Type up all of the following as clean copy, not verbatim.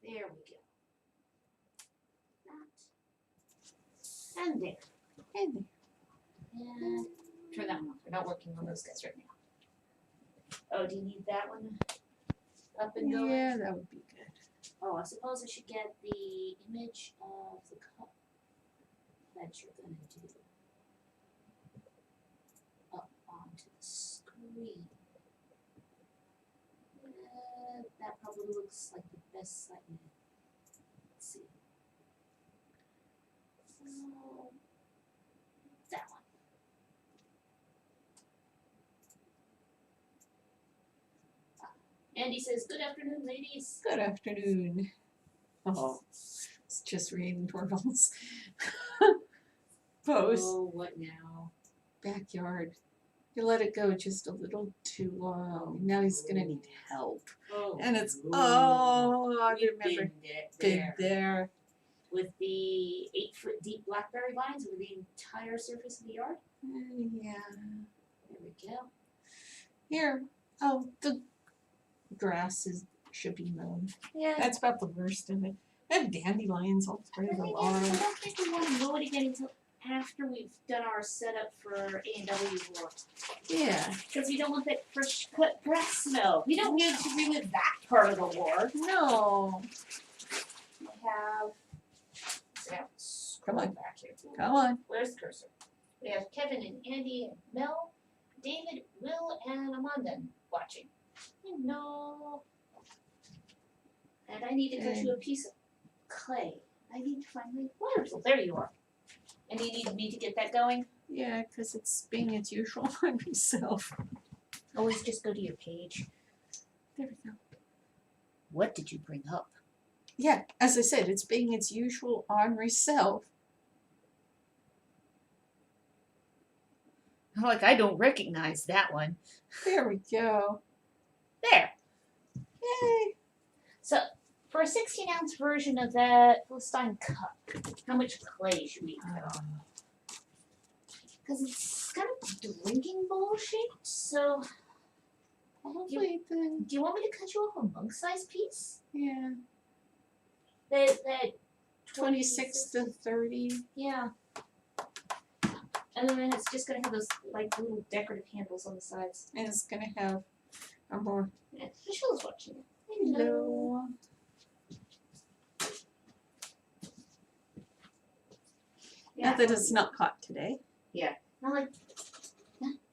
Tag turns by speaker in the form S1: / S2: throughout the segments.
S1: There we go. That. And there.
S2: And there.
S1: And turn that one off. We're not working on those guys right now. Oh, do you need that one up and going?
S2: Yeah, that would be good.
S1: Oh, I suppose I should get the image of the cup that you're gonna do up onto the screen. That probably looks like the best site. Let's see. So, that one. Andy says, "Good afternoon, ladies."
S2: Good afternoon. Oh, it's just reading Torvald's post.
S1: Oh, what now?
S2: Backyard. You let it go just a little too long. Now he's gonna need help.
S1: Oh,
S2: And it's
S1: ooh.
S2: I
S1: We've
S2: remember
S1: been
S2: been there.
S1: with the 8-foot deep blackberry vines over the entire surface of the yard.
S2: Yeah.
S1: There we go.
S2: Here. Oh, the grass should be mown.
S1: Yeah.
S2: That's about the worst of it. I have dandelions all through the
S1: I
S2: lawn.
S1: don't think we want to mow it again until after we've done our setup for A&W War.
S2: Yeah.
S1: Because we don't want that fresh cut grass smell. We don't need to relive that part of the war.
S2: No.
S1: We have. So now,
S2: Come on.
S1: back here.
S2: Come on.
S1: Where's the cursor? We have Kevin and Andy and Mel, David, Will, and Amanda watching. No. And I need to go to a piece of clay. I need to find my water tool. There you are. And you need me to get that going?
S2: Yeah, because it's being its usual on myself.
S1: Always just go to your page.
S2: There we go.
S1: What did you bring up?
S2: Yeah, as I said, it's being its usual ornery self.
S1: I'm like, I don't recognize that one.
S2: There we go.
S1: There.
S2: Yay.
S1: So, for a 16-ounce version of that Philistine cup, how much clay should we put on? Because it's kind of drinking bowl shaped, so
S2: Probably then.
S1: do you want me to cut you off a monk-sized piece?
S2: Yeah.
S1: That
S2: 26 to 30.
S1: Yeah. And then it's just gonna have those like little decorative handles on the sides.
S2: And it's going to have a more.
S1: Yeah, Michelle's watching it.
S2: Hello. Not that it's not hot today.
S1: And I'm like,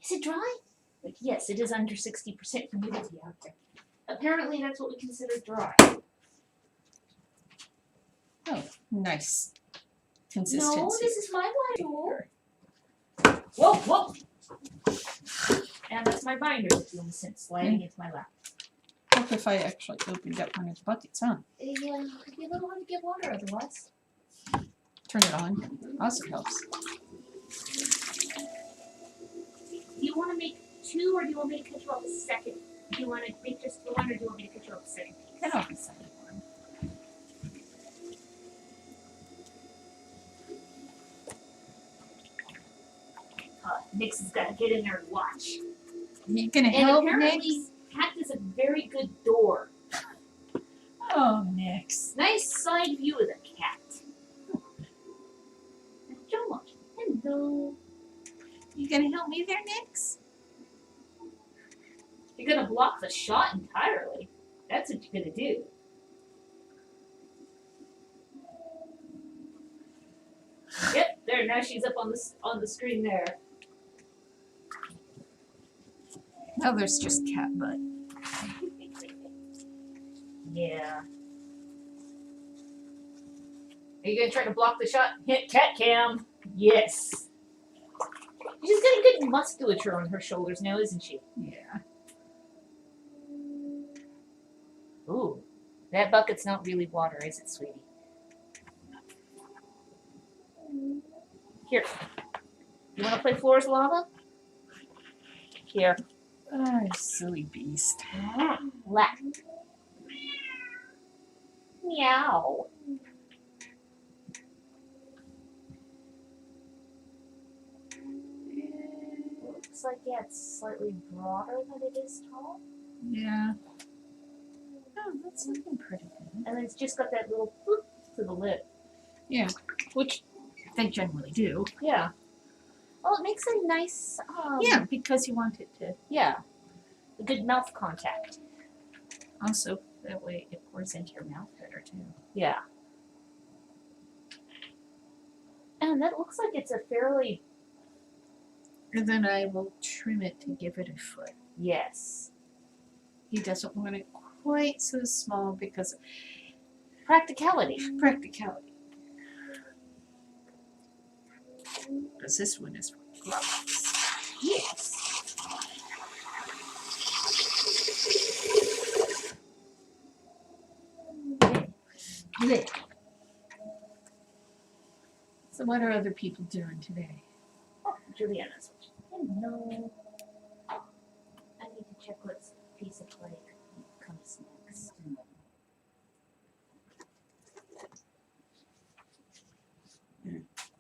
S1: is it dry? Like, yes, it is under 60% humidity out there. Apparently, that's what we consider dry.
S2: Oh, nice consistency.
S1: No, this is my binder. Whoa, whoa! And that's my binder doing since sliding into my lap.
S2: Hope if I actually opened up one of the buckets, huh?
S1: Yeah, it'd be a little hard to get water otherwise.
S2: Turn it on. Also helps.
S1: Do you want to make two, or do you want me to cut you off a second? Do you want to make just the one, or do you want me to cut you off a second piece?
S2: Cut off the second one.
S1: Nix has got to get in there and watch.
S2: You gonna
S1: And
S2: help,
S1: apparently,
S2: Nix?
S1: Cat is a very good door.
S2: Oh, Nix.
S1: Nice side view of the cat. John watching. Hello.
S2: You gonna help me there, Nix?
S1: You're gonna block the shot entirely. That's what you're gonna do. Yep, there. Now she's up on the screen there.
S2: Oh, there's just cat butt.
S1: Yeah. Are you gonna try to block the shot? Hit cat cam. Yes. She's got good musculature on her shoulders now, isn't she?
S2: Yeah.
S1: Ooh, that bucket's not really water, is it, sweetie? Here. You want to play floor is lava? Here.
S2: Oh, silly beast.
S1: Lap. Meow. Looks like, yeah, it's slightly broader than it is tall.
S2: Yeah. Oh, That's looking pretty good.
S1: And then it's just got that little boop to the lip.
S2: Which they generally do.
S1: Yeah. Well, it makes a nice,
S2: Yeah, because you want it to.
S1: yeah, a good mouth contact.
S2: Also, that way it pours into your mouth better too.
S1: Yeah. And that looks like it's a fairly,
S2: And then I will trim it to give it a foot.
S1: yes,
S2: He doesn't want it quite so small because of
S1: practicality.
S2: practicality. Because this one is for gloves.
S1: Yes. Good.
S2: So what are other people doing today?
S1: Oh, Juliana's watching. Hello. I need to check what piece of play comes next.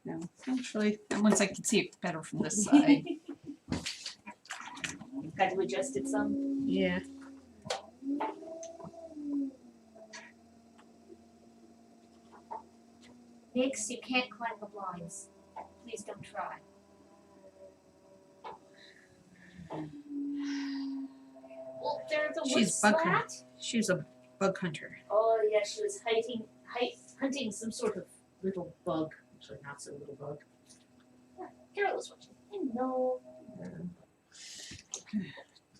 S2: No, actually, that one's I can see it better from this side.
S1: Got to adjust it some.
S2: Yeah.
S1: Nix, you can't climb the blinds. Please don't try. Well, there's a wood
S2: She's bug
S1: slat.
S2: She's a bug hunter.
S1: Oh yeah, she was hunting some sort of little bug. Actually, not so little bug. Yeah, Carol was watching. Hello.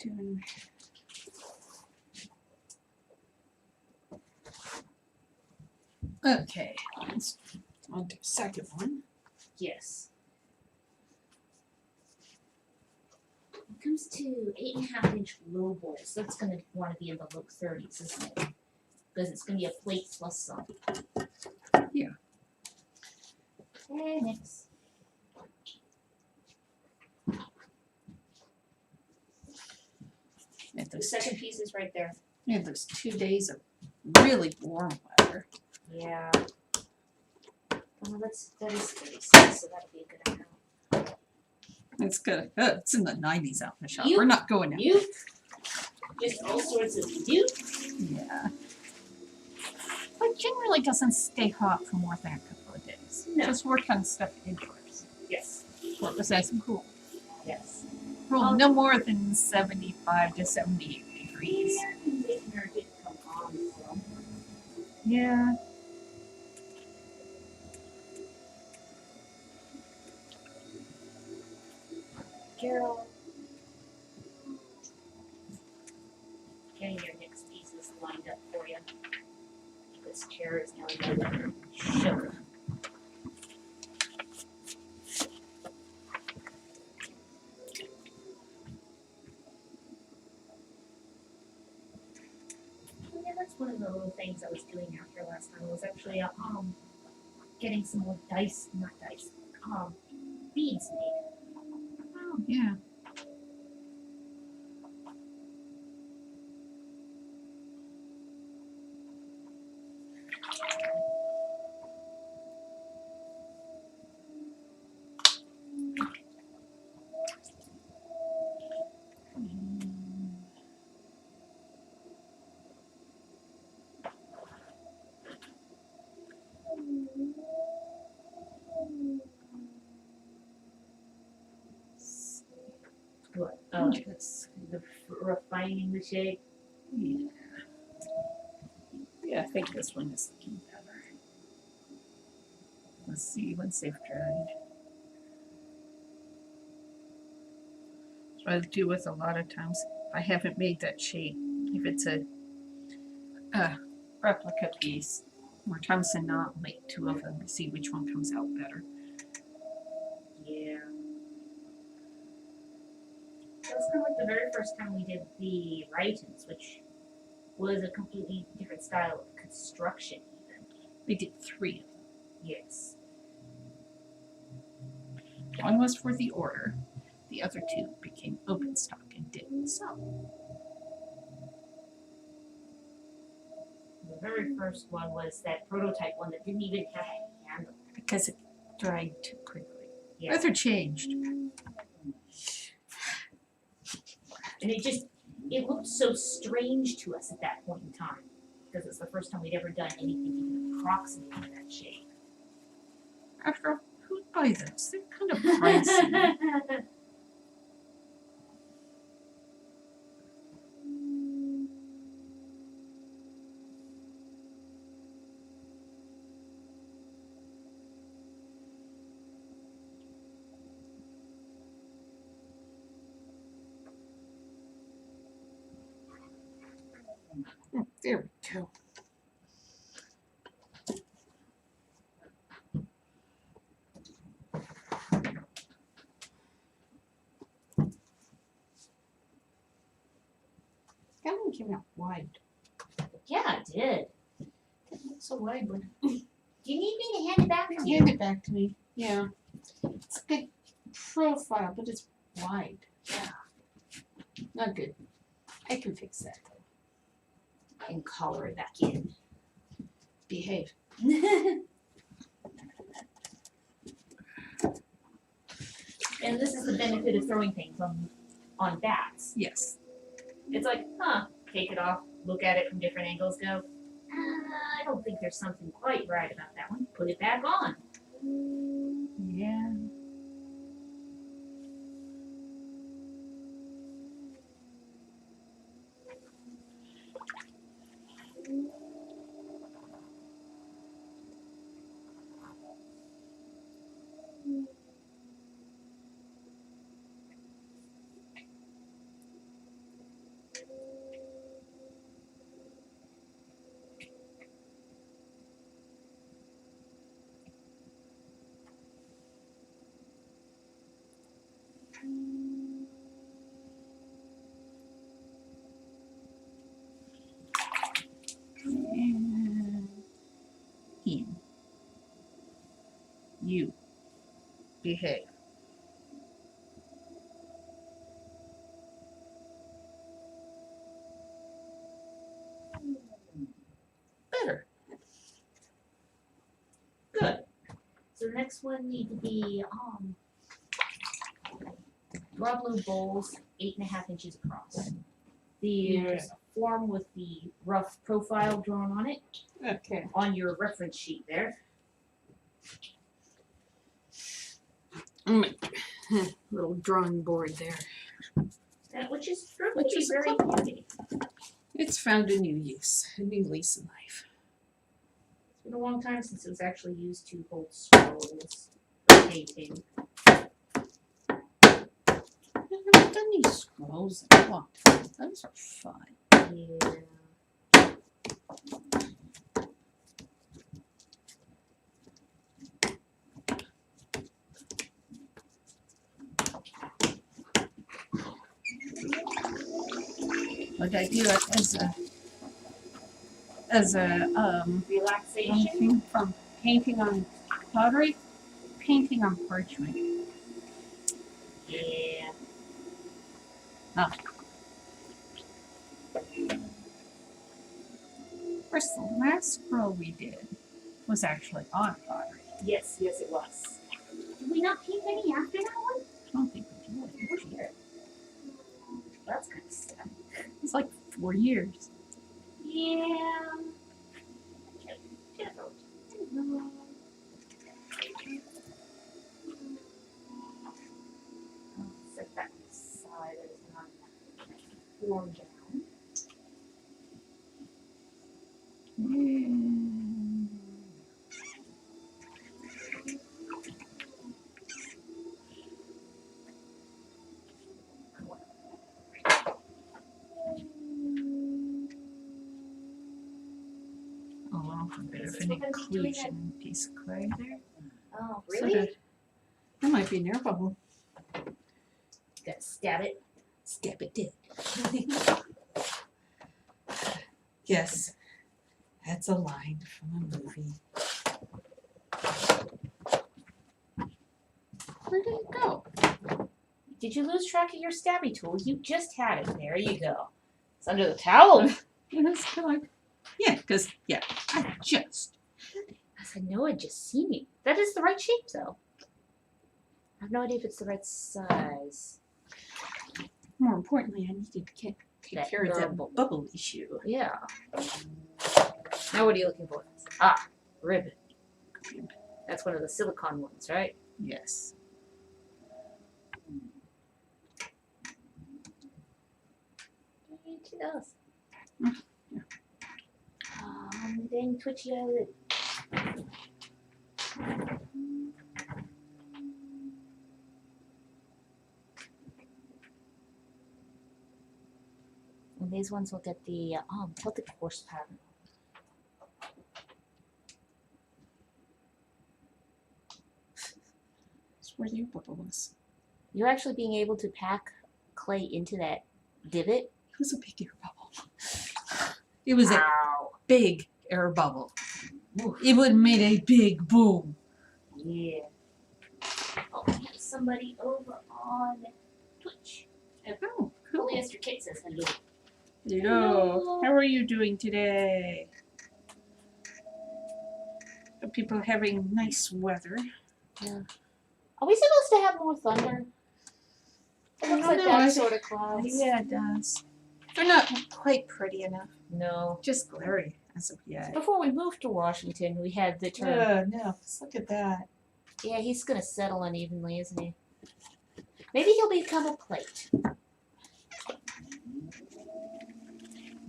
S2: Doing. Okay, let's on to the second one.
S1: Yes. It comes to 8.5-inch low bowls. That's going to want to be in the low 30s, isn't it? Because it's going to be a plate plus some.
S2: Yeah.
S1: And next.
S2: And
S1: The
S2: those
S1: second piece is right there.
S2: Yeah, those 2 days of really warm weather.
S1: Yeah. Well, that is 36, so that'll be a good amount.
S2: It's good. It's in the 90s out in the shop.
S1: You-
S2: We're not going out.
S1: You, just all sorts of you.
S2: Yeah. But it generally doesn't stay hot for more than a couple of days.
S1: No.
S2: Just work on stuff indoors.
S1: Yes.
S2: What was that? Cool.
S1: Yes.
S2: Well, no more than 75 to 78 degrees.
S1: Yeah, and making her didn't come on, so.
S2: Yeah.
S1: Carol. Getting your next pieces lined up for you. This chair is now going to show. Yeah, that's one of the little things I was doing out here last time. Was actually getting some more beads made.
S2: Oh, yeah.
S1: What?
S2: Just,
S1: Refining the shape.
S2: yeah. Yeah, I think this one is looking better. Let's see once they've dried. That's what I do with a lot of times. I haven't made that shape. If it's a replica piece, more times than not, I'll make two of them to see which one comes out better.
S1: Yeah. That was kind of like the very first time we did the Rhytons, which was a completely different style of construction even.
S2: We did three of them.
S1: Yes.
S2: One was for the order. The other two became open stock and didn't sell.
S1: The very first one was that prototype one that didn't even have a handle.
S2: Because it dried too quickly.
S1: Yeah.
S2: Weather changed.
S1: And it looked so strange to us at that point in time. because it's the first time we'd ever done anything even approximating that shape.
S2: After all, who'd buy those? They're kind of pricey. Oh, there we go. That one came out wide.
S1: Yeah, it did.
S2: Didn't look so wide when
S1: Do you need me to hand it back to you?
S2: hand it back to me. Yeah. It's a good profile, but it's wide.
S1: Yeah.
S2: Not good. I can fix that.
S1: And color it back in.
S2: Behave.
S1: And this is the benefit of throwing things on bats.
S2: Yes.
S1: It's like, take it off, look at it from different angles, go, I don't think there's something quite right about that one. Put it back on.
S2: Yeah. And in. You. Behave. Better.
S1: Good. So the next one need to be raw blue bowls, 8.5 inches across. There's a form with the rough profile drawn on it
S2: Okay.
S1: on your reference sheet there.
S2: Little drawing board there.
S1: Which is very
S2: cool.
S1: handy.
S2: It's found a new use, a new lease in life.
S1: It's been a long time since it was actually used to hold scrolls for painting.
S2: I haven't done these scrolls in a long time. Those are fun.
S1: Yeah.
S2: But I do it as a
S1: Relaxation.
S2: thing from painting on pottery, painting on parchment.
S1: Yeah.
S2: Of course, the last scroll we did was actually on pottery.
S1: Yes, it was. Did we not paint any after that one?
S2: I don't think we did.
S1: Where's here? That's kind of sad.
S2: It's like 4 years.
S1: Yeah. Set that aside as not worn down.
S2: Oh, a bit of
S1: This is
S2: an
S1: what I'm doing
S2: inclusion piece of clay there.
S1: Oh,
S2: So
S1: really?
S2: that might be an air bubble.
S1: Gotta stab it.
S2: Stab it did. Yes, that's a line from a movie. Where did it go?
S1: Did you lose track of your stabby tool? You just had it. There you go. It's under the towel.
S2: It's kind of like, yeah, because, yeah, I just.
S1: I said, no, I just seen you. That is the right shape, though. I have no idea if it's the right size.
S2: More importantly, I needed to take
S1: That
S2: care of that
S1: bubble.
S2: bubble issue.
S1: Yeah. Now what are you looking for? Ah, ribbon. That's one of the silicone ones, right?
S2: Yes.
S1: It does. Dang twitchy eyelid. And these ones will get the Celtic horse pattern.
S2: That's where the bubble was.
S1: You're actually being able to pack clay into that divot.
S2: It was a big air bubble. It was a
S1: Wow.
S2: big air bubble. It would have made a big boom.
S1: Yeah. Oh, we have somebody over on Twitch.
S2: Oh, cool.
S1: Polyester Kit says hello.
S2: Hello. How are you doing today? Are people having nice weather?
S1: Are we supposed to have more thunder? It looks
S2: don't
S1: like
S2: know,
S1: that
S2: I
S1: sort of clouds.
S2: Yeah, it does. They're not quite pretty enough.
S1: No.
S2: Just glary as of yet.
S1: Before we moved to Washington, we had the term.
S2: No. Just look at that.
S1: Yeah, he's gonna settle unevenly, isn't he? Maybe he'll become a plate.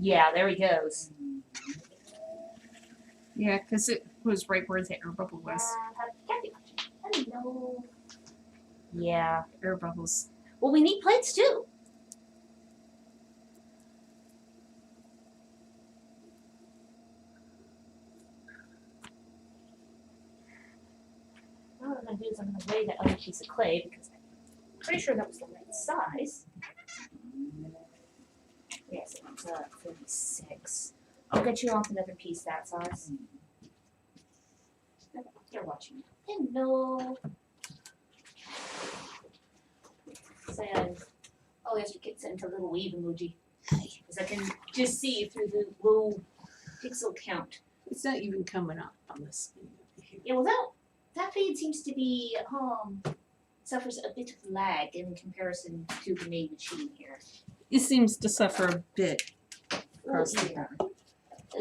S1: Yeah, there he goes.
S2: Yeah, because it was right where the air bubble was.
S1: Hello. Yeah.
S2: Air bubbles.
S1: Well, we need plates too. What I'm gonna do is I'm gonna weigh that other piece of clay because I'm pretty sure that was the right size. Yes, it's 36. I'll get you off another piece that size. You're watching. Hello. Saying, oh, yes, your kid sent a little wave emoji. Because I can just see through the low pixel count.
S2: It's not even coming up on this screen over here.
S1: Yeah, well, that feed seems to be suffers a bit of lag in comparison to the main machine here.
S2: It seems to suffer a bit. Across the
S1: yeah.
S2: board.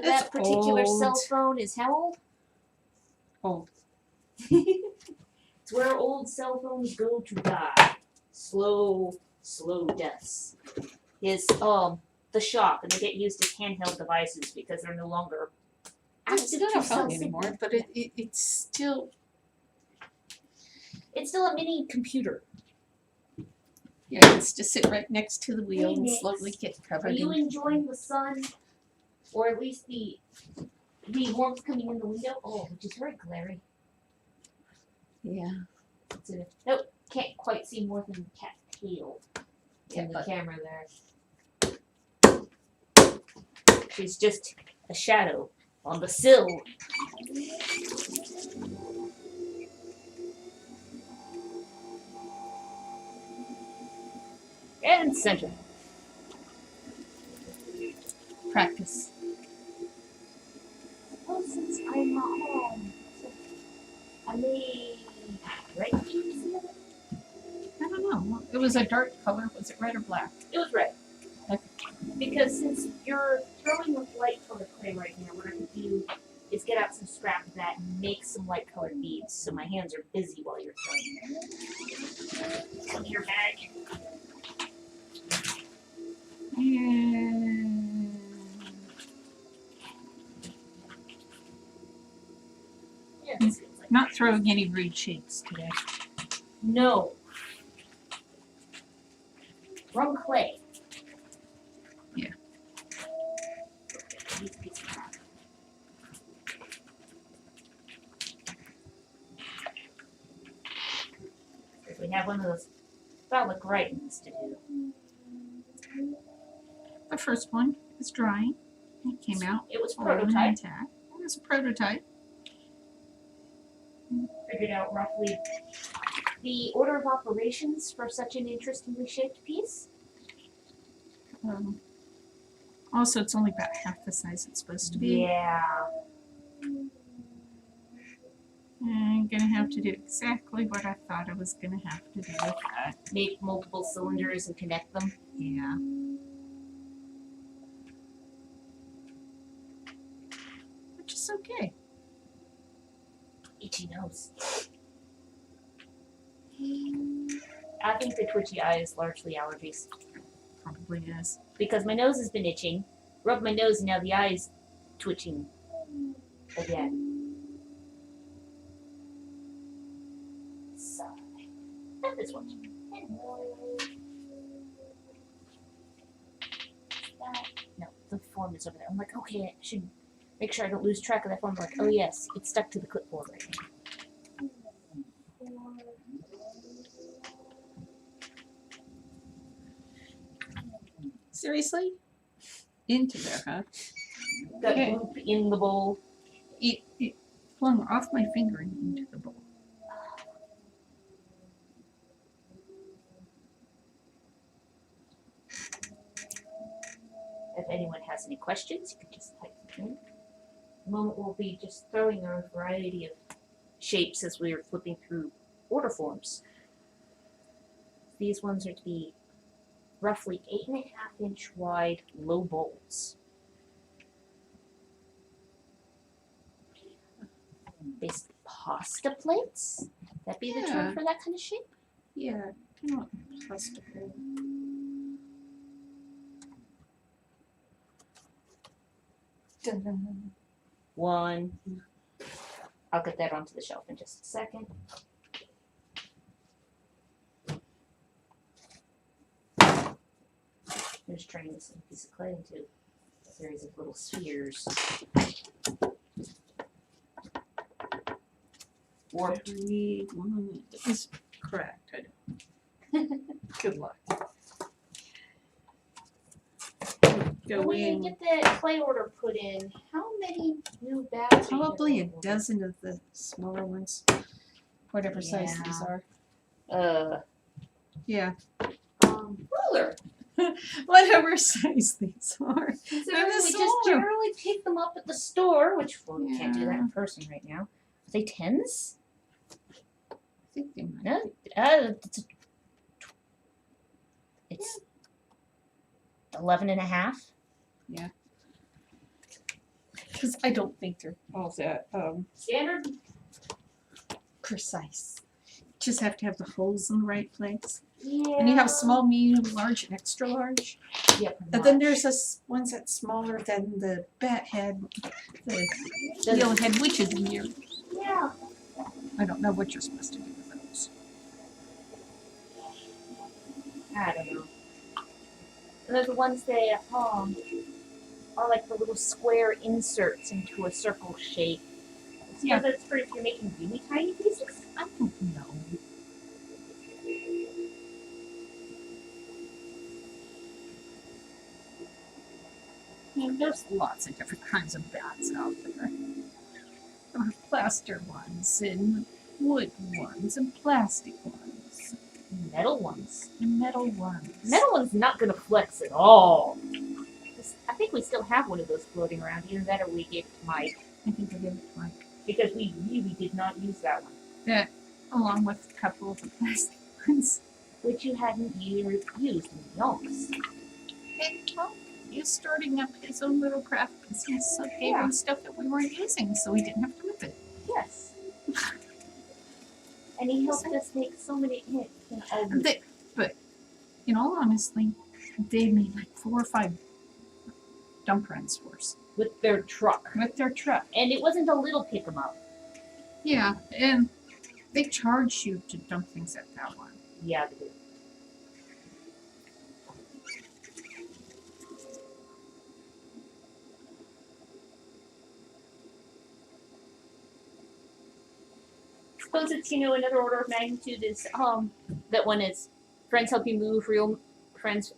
S1: That
S2: It's
S1: particular
S2: old.
S1: cell phone is how old?
S2: Old.
S1: It's where old cell phones go to die. Slow deaths. Is the shop, and they get used as handheld devices because they're no longer
S2: It's
S1: active
S2: not
S1: to
S2: a
S1: cell
S2: phone
S1: signal.
S2: anymore, but it's still.
S1: It's still a mini computer.
S2: Yeah, it's to sit right next to the wheel and
S1: Nick.
S2: slowly get
S1: Are
S2: covered
S1: you
S2: in.
S1: enjoying the sun, or at least the warmth coming in the window? Oh, which is very glary.
S2: Yeah.
S1: Nope, can't quite see more than the cat tail
S2: Yeah,
S1: in the
S2: but-
S1: camera there. She's just a shadow on the sill. And center.
S2: Practice.
S1: Oh, since I'm not home, I may right keys the other.
S2: I don't know. It was a dark color. Was it red or black?
S1: It was red.
S2: Okay.
S1: Because since you're throwing with light colored clay right now, what I could do is get out some scrap of that and make some light colored beads so my hands are busy while you're throwing. Come to your bag.
S2: And
S1: Yeah, this feels like
S2: not throwing any rude shapes today.
S1: No. Wrong clay.
S2: Yeah.
S1: Needs a piece of rock. We have one of those phallic writings to do.
S2: The first one is drying. It came out
S1: It was
S2: whole and
S1: prototype.
S2: intact. It was a prototype.
S1: Figured out roughly the order of operations for such an interestingly shaped piece.
S2: Also, it's only about half the size it's supposed to be.
S1: Yeah.
S2: I'm gonna have to do exactly what I thought I was gonna have to do with that.
S1: Make multiple cylinders and connect them.
S2: Yeah. Okay.
S1: Itchy nose. I think the twitchy eye is largely allergies.
S2: Probably is.
S1: Because my nose has been itching. Rub my nose and now the eye is twitching again. Sigh. And this one. No, the form is over there. I'm like, okay, I should make sure I don't lose track of that form. I'm like, oh yes, it's stuck to the clipboard right now.
S2: Seriously? Into there, huh?
S1: Got
S2: Okay.
S1: goop in the bowl.
S2: It flung off my finger and into the bowl.
S1: If anyone has any questions, you can just type them in. The moment we'll be just throwing a variety of shapes as we are flipping through order forms. These ones are to be roughly 8.5-inch wide low bowls. Basically pasta plates? That be the term
S2: Yeah.
S1: for that kind of shape?
S2: Yeah, kind of plastic bowl. Dun-dun.
S1: One. I'll get that onto the shelf in just a second. I'm just turning this piece of clay into a series of little spheres. Or
S2: 3, 1. It was correct. I know. Good luck. Go
S1: when we
S2: in.
S1: get the clay order put in, how many new batches?
S2: Probably a dozen of the smaller ones. Whatever size these
S1: Yeah.
S2: are. Yeah.
S1: Ruler.
S2: Whatever size these are.
S1: Considering
S2: the
S1: we just
S2: smaller.
S1: generally pick them up at the store, which well, we can't do that
S2: Yeah.
S1: in person right now. Are they tens?
S2: I think they might.
S1: No,
S2: be.
S1: it's 11 and a half.
S2: Because I don't think they're all that
S1: Standard.
S2: precise. Just have to have the holes in the right place.
S1: Yeah.
S2: And you have small, medium, large, and extra large.
S1: Yeah.
S2: And then there's this ones that's smaller than the bat head, the yellowhead witches in here.
S1: Yeah.
S2: I don't know what you're supposed to do with those.
S1: I don't know. And they're the ones that are like the little square inserts into a circle shape.
S2: Yeah.
S1: So that's for if you're making really tiny pieces.
S2: I don't know. I mean, there's lots of different kinds of bats out there. There are plaster ones and wood ones and plastic ones
S1: Metal ones.
S2: and metal ones.
S1: Metal one's not gonna flex at all. I think we still have one of those floating around. Either that or we gave it to Mike.
S2: I think I gave it to Mike.
S1: Because we really did not use that one.
S2: That, along with a couple of the plastic ones.
S1: Which you hadn't used in yonks.
S2: And, well, he's starting up his own little craft business, so gave
S1: Yeah.
S2: him stuff that we weren't using, so we didn't have to move it.
S1: Yes. And he helped us make so many hits.
S2: But, in all honesty, they made like 4 or 5 dump runs for us
S1: with their truck.
S2: with their truck.
S1: And it wasn't a little pick 'em up.
S2: Yeah, and they charge you to dump things at that one.
S1: Yeah, they did. Suppose it's, another order of magnitude is that one is friends help you move real friends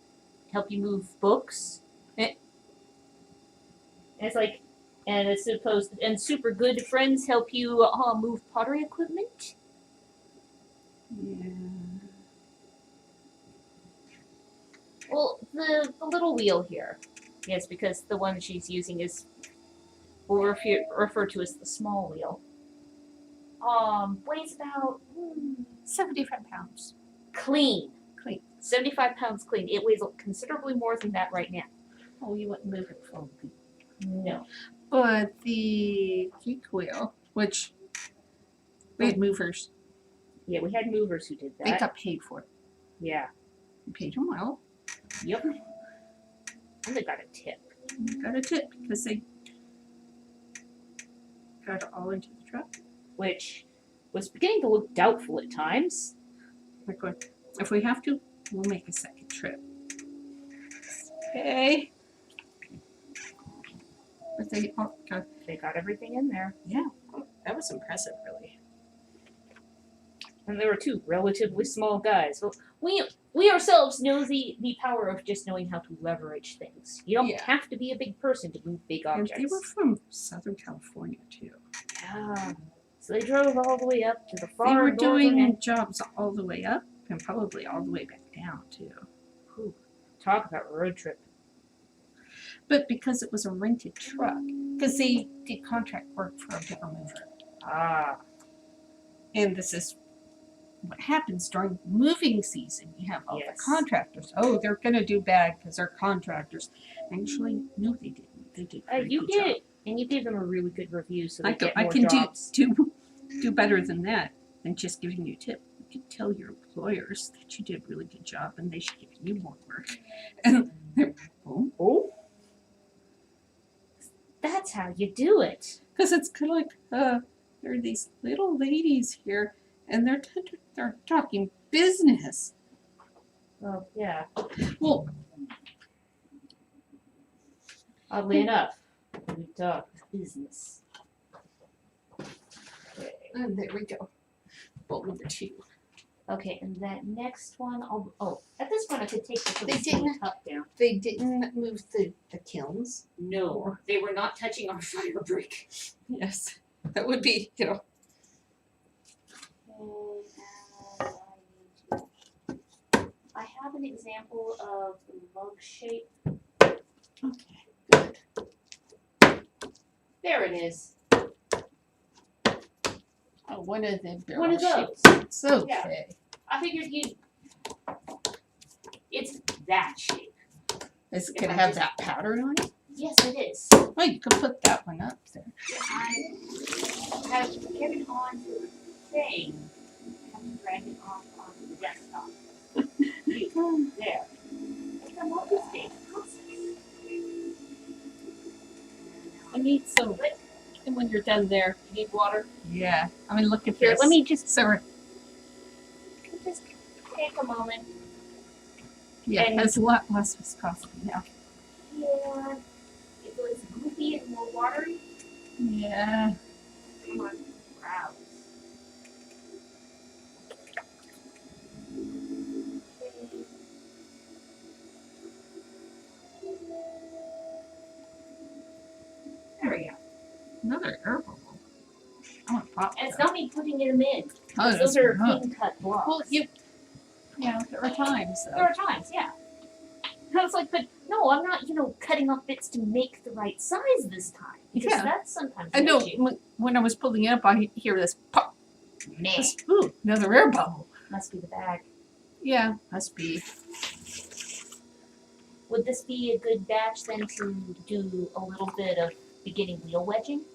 S1: help you move books. And it's like and it's supposed and super good friends help you move pottery equipment.
S2: Yeah.
S1: Well, the little wheel here, yes, because the one she's using is we'll refer to as the small wheel. Weighs about
S2: 75 pounds.
S1: clean
S2: Clean.
S1: 75 pounds clean. It weighs considerably more than that right now.
S2: Oh, you wouldn't move it from.
S1: No.
S2: But the geek wheel, which we had movers,
S1: Yeah, we had movers who did
S2: they
S1: that.
S2: got paid for it.
S1: Yeah.
S2: We paid them well.
S1: Yep. And they got a tip.
S2: We got a tip because they got it all into the truck.
S1: Which was beginning to look doubtful at times.
S2: We're going, if we have to, we'll make a second trip. Okay. But they all got,
S1: They got everything in there.
S2: that was impressive, really.
S1: And there were two relatively small guys. Well, we ourselves know the power of just knowing how to leverage things. You don't
S2: Yeah.
S1: have to be a big person to move big
S2: And
S1: objects.
S2: they were from Southern California, too.
S1: Yeah. So they drove all the way up to the far
S2: They were
S1: northern
S2: doing
S1: end.
S2: jobs all the way up and probably all the way back down, too.
S1: Whew. Talk about road trip.
S2: But because it was a rented truck, because they did contract work for a bigger mover.
S1: Ah.
S2: And this is what happens during moving season. You have all
S1: Yes.
S2: the contractors. Oh, they're going to do bad because they're contractors. Actually, no, they didn't. They did. a very
S1: You
S2: good
S1: did
S2: job.
S1: it. And you gave them a really good review so they
S2: I
S1: get more
S2: can
S1: jobs.
S2: do better than that than just giving you a tip. You can tell your employers that you did a really good job and they should give you more work. And oh,
S1: Oh. That's how you do it.
S2: because it's kind of like there are these little ladies here and they're talking business.
S1: Well, yeah.
S2: Well,
S1: Oddly enough, we talk business. Okay.
S2: and there we go. Bowl number 2.
S1: Okay, and that next one, at this point I could take the
S2: They
S1: small
S2: didn't-
S1: cup down.
S2: They didn't move the kilns.
S1: No, they were not touching our fire brick.
S2: Yes, that would be,
S1: I have an example of the mug shape.
S2: Okay, good.
S1: There it is.
S2: Oh, one of them barrel
S1: One of
S2: shapes.
S1: those.
S2: It's okay.
S1: I figured it's that shape.
S2: Is it
S1: If
S2: gonna
S1: I
S2: have
S1: just-
S2: that pattern on it?
S1: Yes, it is.
S2: Oh, you could put that one up there.
S1: I have given on to the thing. I have to drag it off onto the desktop. There. It's a multi-stage process.
S2: I need some. And when you're done there,
S1: You need water?
S2: yeah. I mean, look at
S1: Here,
S2: this.
S1: let me just
S2: Just
S1: take a moment.
S2: yeah,
S1: and-
S2: it has a lot less viscosity now.
S1: Yeah. It was goofy and more watery.
S2: Yeah.
S1: Come on, browse. There we go.
S2: Another air bubble. I want to pop.
S1: And it's
S2: that.
S1: not me putting them in.
S2: Oh,
S1: Those are
S2: not.
S1: clean cut blocks.
S2: Well, yeah, there are times
S1: There
S2: though.
S1: are times, yeah. And I was like, but no, I'm not, cutting off bits to make the right size this time. Because
S2: Yeah.
S1: that's sometimes
S2: I
S1: an
S2: know
S1: issue.
S2: when I was pulling it up, I hear this pop.
S1: Meh.
S2: This, ooh, another air bubble.
S1: Must be the bag.
S2: Yeah, must be.
S1: Would this be a good batch then to do a little bit of beginning wheel wedging?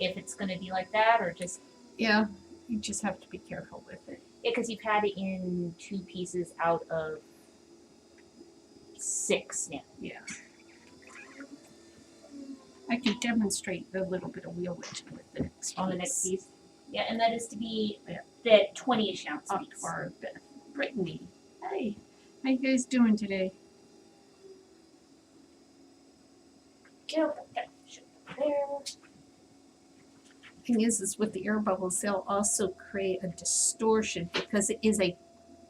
S1: If it's going to be like that, or just,
S2: Yeah, you just have to be careful with it.
S1: because you've had it in 2 pieces out of 6 now.
S2: Yeah. I can demonstrate a little bit of wheel wedging with the next
S1: On the next
S2: piece.
S1: piece. Yeah, and that is to be
S2: Yeah.
S1: the 20-ish ounce
S2: Up
S1: piece.
S2: for Brittany. Hey, how you guys doing today?
S1: Go, there.
S2: Thing is with the air bubbles, they'll also create a distortion because it is a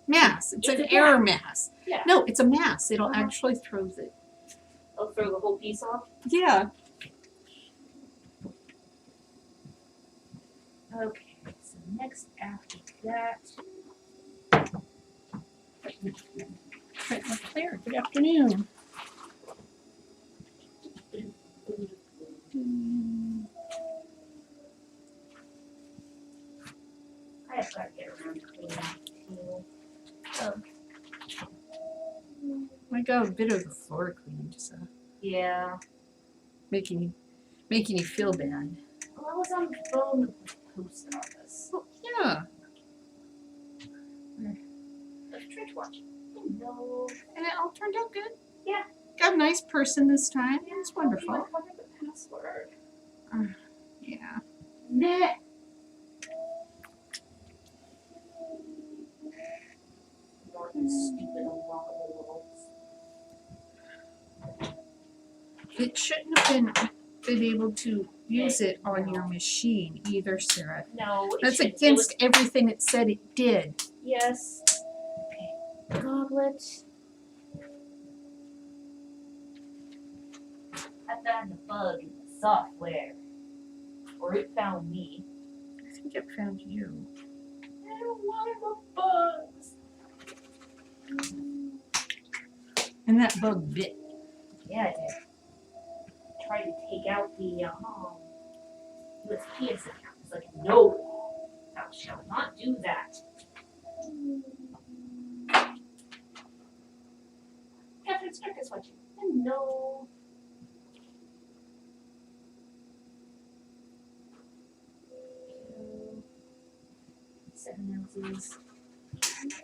S2: mass. It's
S1: It's
S2: an
S1: a
S2: air mass.
S1: Yeah.
S2: No, it's a mass. It'll
S1: Uh-huh.
S2: actually throw the.
S1: I'll throw the whole piece off.
S2: Yeah.
S1: Okay, so next after that,
S2: Brittany Claire, good afternoon.
S1: I have got to get around to cleaning too.
S2: I got a bit of the floor cleaned, so
S1: Yeah.
S2: making Making you feel bad.
S1: Well, I was on the phone with the post office.
S2: Oh, yeah.
S1: Let's try to watch. No.
S2: And it all turned out good.
S1: Yeah.
S2: Got a nice person this time. It's wonderful.
S1: I forgot the password.
S2: Yeah.
S1: Nah. More stupid unlockable levels.
S2: It shouldn't have been able to use it on your machine either, Sarah.
S1: No, it
S2: That's
S1: should-
S2: against everything it said it did.
S1: Yes. Okay. Goblet. I found a bug in the software. Or it found me.
S2: I think it found you.
S1: I don't want the bugs.
S2: And that bug bit.
S1: Yeah, it did. Tried to take out the USPS account. It's like, no, thou shalt not do that. Catherine Stark is watching. No. Seven ounces.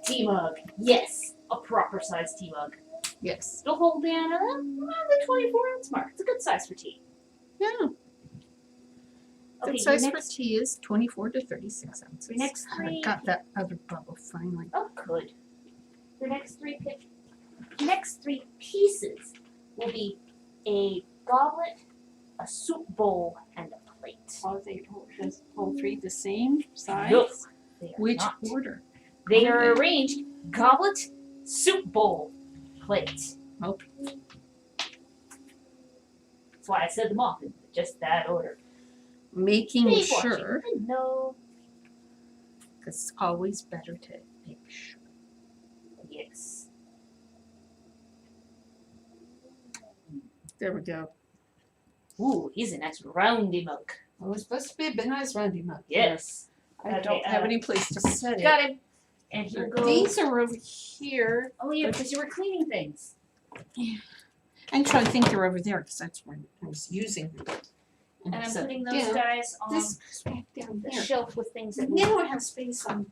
S1: Tea mug. Yes, a proper size tea mug.
S2: Yes.
S1: It'll hold down around the 24-ounce mark. It's a good size for tea.
S2: Yeah.
S1: Okay,
S2: The size
S1: your
S2: for
S1: next,
S2: tea is 24 to 36 ounces.
S1: Your next
S2: I
S1: three-
S2: got that other bubble finally.
S1: oh, good. Your next three pieces will be a goblet, a soup bowl, and a plate.
S2: Are they all three the same size?
S1: No, they are
S2: Which
S1: not.
S2: order?
S1: They are arranged goblet, soup bowl, plate.
S2: Oh.
S1: That's why I said them off in just that order.
S2: Making
S1: Keep
S2: sure,
S1: watching. No.
S2: because it's always better to make sure.
S1: Yes.
S2: There we go.
S1: Ooh, he's a nice roundy mug.
S2: Well, it's supposed to be a big nice roundy mug.
S1: Yes.
S2: I
S1: Okay,
S2: don't have any place to set it.
S1: Got him. And he'll go.
S2: These are over here.
S1: Oh yeah, because you were cleaning things.
S2: I'm trying to think they're over there because that's where I was using them.
S1: And I'm
S2: so,
S1: putting those
S2: yeah,
S1: guys on
S2: this goes back down
S1: the
S2: there.
S1: shelf with things that
S2: Now I have space on.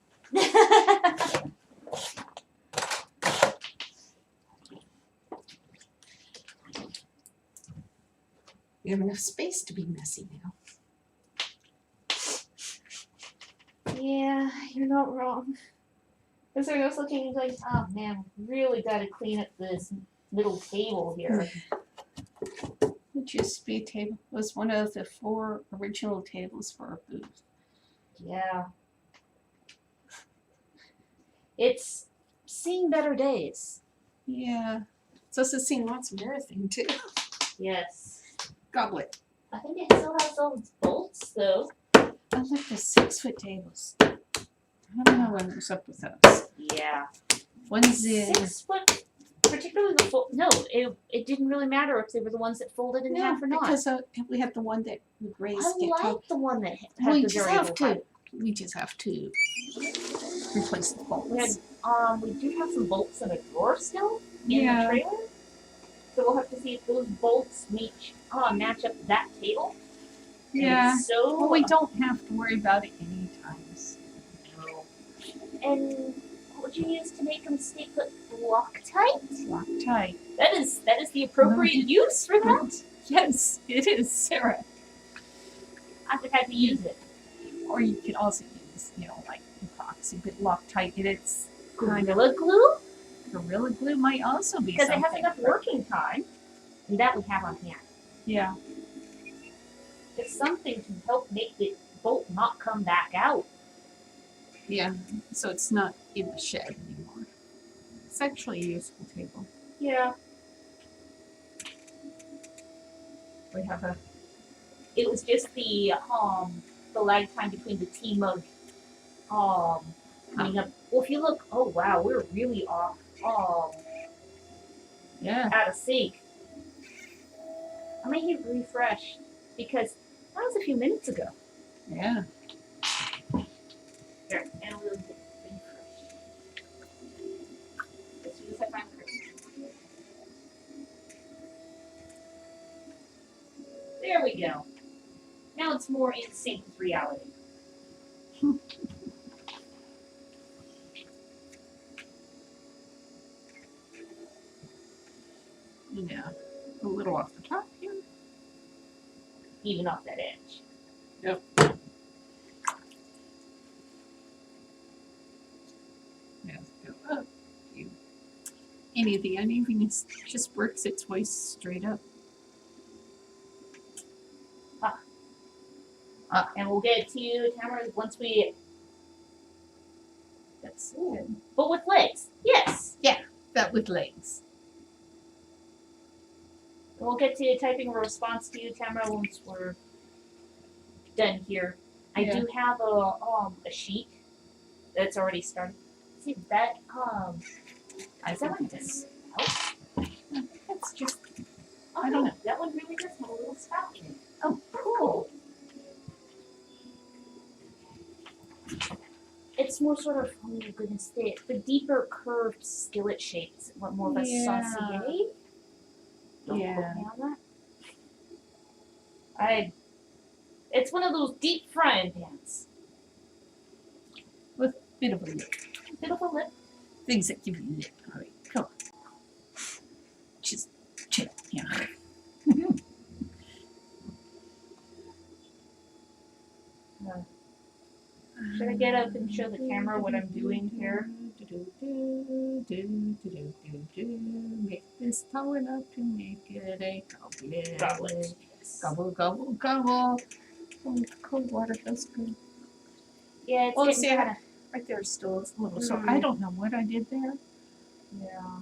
S2: We have enough space to be messy now.
S1: Yeah, you're not wrong. Because I was looking like, oh man, really got to clean up this middle table here.
S2: It used to be a table. It was one of the 4 original tables for our booth.
S1: Yeah. It's seen better days.
S2: Yeah. It's also seen lots of everything too.
S1: Yes.
S2: Goblet.
S1: I think it still has all its bolts though.
S2: I like the 6-foot tables. I don't know what's up with those.
S1: Yeah.
S2: One's in.
S1: 6 foot, particularly the fold. No, it didn't really matter if they were the ones that folded in half or not.
S2: because we have the one that would raise
S1: I
S2: get
S1: like
S2: top.
S1: the one that had
S2: We
S1: the
S2: just
S1: variable
S2: have
S1: height.
S2: to. We just have to replace the bolts.
S1: We had, we do have some bolts in a drawer still in
S2: Yeah.
S1: the trailer. So we'll have to see if those bolts match up to that table.
S2: Yeah.
S1: And so
S2: Well, we don't have to worry about it anytime.
S1: No. And what would you use to make them stay put Loctite?
S2: Loctite.
S1: That is the appropriate use for that.
S2: Yes, it is, Sarah.
S1: I've had to use it.
S2: Or you could also use, like epoxy, but Loctite, it's kind of
S1: Gorilla glue?
S2: Gorilla Glue might also be
S1: Because it
S2: something.
S1: has enough working time. And that we have on hand.
S2: Yeah.
S1: It's something to help make the bolt not come back out.
S2: Yeah. So it's not in the shed anymore. It's actually a useful table.
S1: Yeah. We have it was just the lag time between the tea mug coming up. Well, if you look, oh wow, we're really off
S2: Yeah.
S1: out of sync. I may hit refresh because that was a few minutes ago.
S2: Yeah.
S1: Here, and we'll hit refresh. As soon as I find the There we go. what's more in sync with reality.
S2: Yeah, a little off the top here.
S1: Even off that edge.
S2: Yep. Yeah, go up. Any of the unevenness just works its way straight up.
S1: And we'll get to you, Tamara, once we.
S2: That's good.
S1: But with legs. Yes.
S2: That with legs.
S1: We'll get to typing a response to you, Tamara, once we're done here. I
S2: Yeah.
S1: do have a sheet that's already started. See that
S2: I
S1: is that
S2: think
S1: like
S2: this.
S1: this?
S2: That's just.
S1: Oh,
S2: I don't
S1: no, that one really does have a little spout in it.
S2: Oh, cool.
S1: It's more sort of, oh my goodness, the deeper curved skillet shapes, what more of a
S2: Yeah.
S1: saucier. Don't
S2: Yeah.
S1: quote me on that. It's one of those deep frying pans.
S2: Bit of a lip.
S1: Bit of a lip.
S2: Things that give you lip. All right, come on. Just chill. Yeah.
S1: Should I get up and show the camera what I'm doing here?
S2: Make this tall enough to make it a goblet.
S1: Goblet. Yes.
S2: Gobble, gobble, gobble. Oh, cold water feels good.
S1: Yeah, it's
S2: Oh,
S1: getting
S2: see, I
S1: kinda,
S2: Right there still is a little sore.
S1: Mm.
S2: I don't know what I did there.
S1: yeah.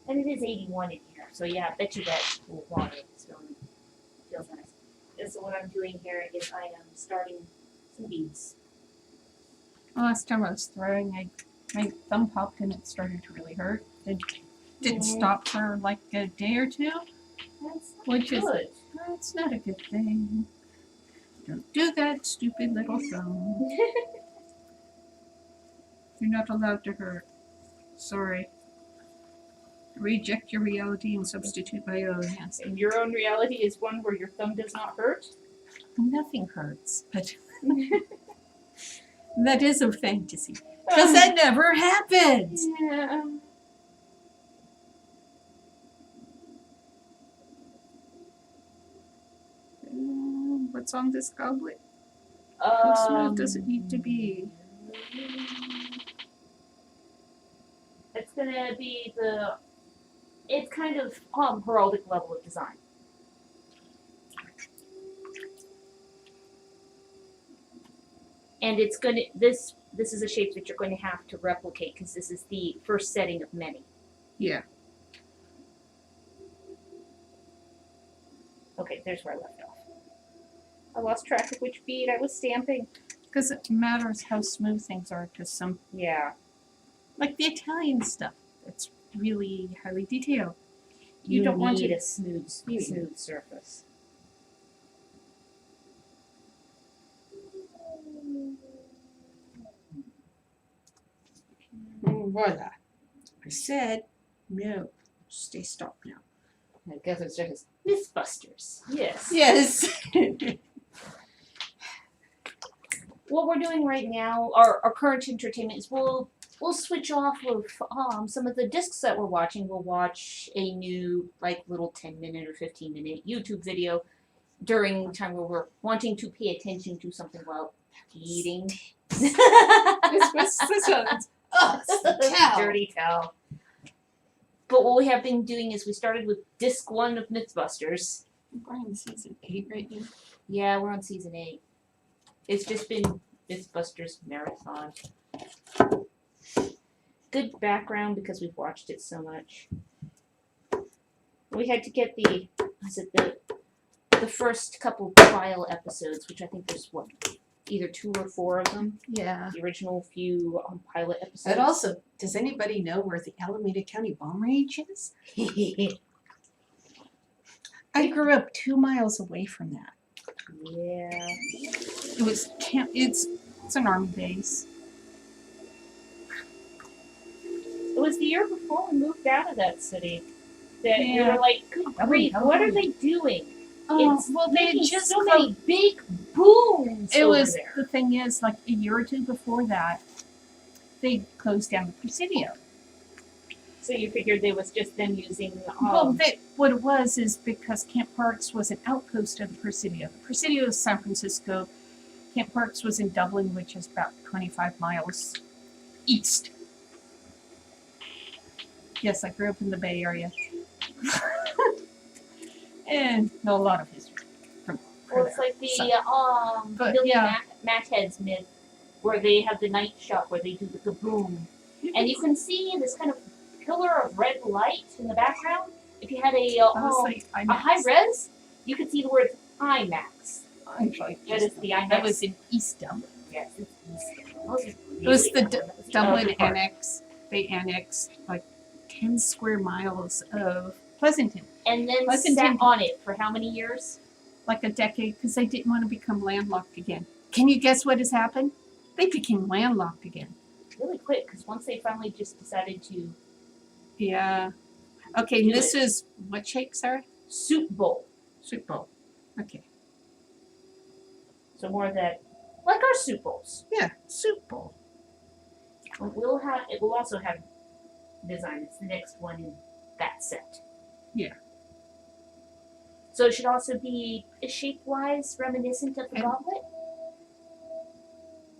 S1: And it is 81 in here, so yeah, I bet you that cool water is really feels nice. So what I'm doing here is I am starting some beads.
S2: Last time I was throwing, my thumb popped and it started to really hurt. It didn't
S1: Mhm.
S2: stop for like a day or two.
S1: That's not
S2: Which is-
S1: good.
S2: That's not a good thing. Don't do that, stupid little thumb. You're not allowed to hurt. Sorry. Reject your reality and substitute my own. Yes.
S1: And your own reality is one where your thumb does not hurt.
S2: Nothing hurts, but that is a fantasy. Because that never happens.
S1: Yeah.
S2: What's on this goblet? How smooth does it need to be?
S1: It's gonna be it's kind of heraldic level of design. And it's gonna this is a shape that you're going to have to replicate because this is the first setting of many.
S2: Yeah.
S1: Okay, there's where I left off. I lost track of which bead I was stamping.
S2: Because it matters how smooth things are to some,
S1: Yeah.
S2: like the Italian stuff. It's really highly detailed. You don't want
S1: need
S2: to-
S1: a smooth surface.
S2: Voila. I said, no. Stay stop now.
S1: I guess it's just Mythbusters. Yes.
S2: Yes.
S1: What we're doing right now, our current entertainment is we'll switch off of some of the discs that we're watching. We'll watch a new little 10-minute or 15-minute YouTube video during time where we're wanting to pay attention to something while eating.
S2: This one's towel.
S1: Dirty towel. But what we have been doing is we started with disc 1 of Mythbusters.
S2: We're on season 8 right now.
S1: Yeah, we're on season 8. It's just been Mythbusters marathon. Good background because we've watched it so much. We had to get the first couple trial episodes, which I think there's either 2 or 4 of them.
S2: Yeah.
S1: The original few pilot episodes.
S2: But also, does anybody know where the Alameda County Bomb Range is? I grew up 2 miles away from that.
S1: Yeah.
S2: It was camp. It's an army base.
S1: It was the year before we moved out of that city. that we
S2: Yeah.
S1: were like, good
S2: Oh,
S1: grief,
S2: no.
S1: what are they doing?
S2: Oh,
S1: It's
S2: well, they
S1: making
S2: just
S1: so many big booms
S2: It
S1: over
S2: was
S1: there.
S2: the thing is, like a year or two before that, they closed down the Presidio.
S1: So you figured they was just them using
S2: Well, what it was is because Camp Parks was an outpost of the Presidio. The Presidio is San Francisco. Camp Parks was in Dublin, which is about 25 miles east. Yes, I grew up in the Bay Area. And know a lot of history from
S1: well, it's
S2: there.
S1: like the
S2: So- but,
S1: Billy
S2: yeah.
S1: Matheads myth, where they have the night shot where they do the kaboom, and you can see this kind of pillar of red light in the background. If you had a
S2: Honestly,
S1: a high res, you could see the word IMAX. That is the IMAX.
S2: That was in East Dublin.
S1: Yes, it's East.
S2: It was the
S1: That was
S2: Dublin
S1: other part.
S2: annex. They annexed like 10 square miles of Pleasanton,
S1: And then
S2: Pleasanton.
S1: sat on it for how many years?
S2: like a decade, because they didn't want to become landlocked again. Can you guess what has happened? They became landlocked again.
S1: Really quick, because once they finally just decided to
S2: Yeah. Okay,
S1: Do
S2: this
S1: it.
S2: is what shake, sorry?
S1: soup bowl.
S2: Soup bowl. Okay.
S1: So more of that, like our soup bowls.
S2: Yeah, soup bowl.
S1: It will also have design. It's the next one in that set.
S2: Yeah.
S1: So it should also be shape-wise reminiscent of the
S2: And-
S1: goblet.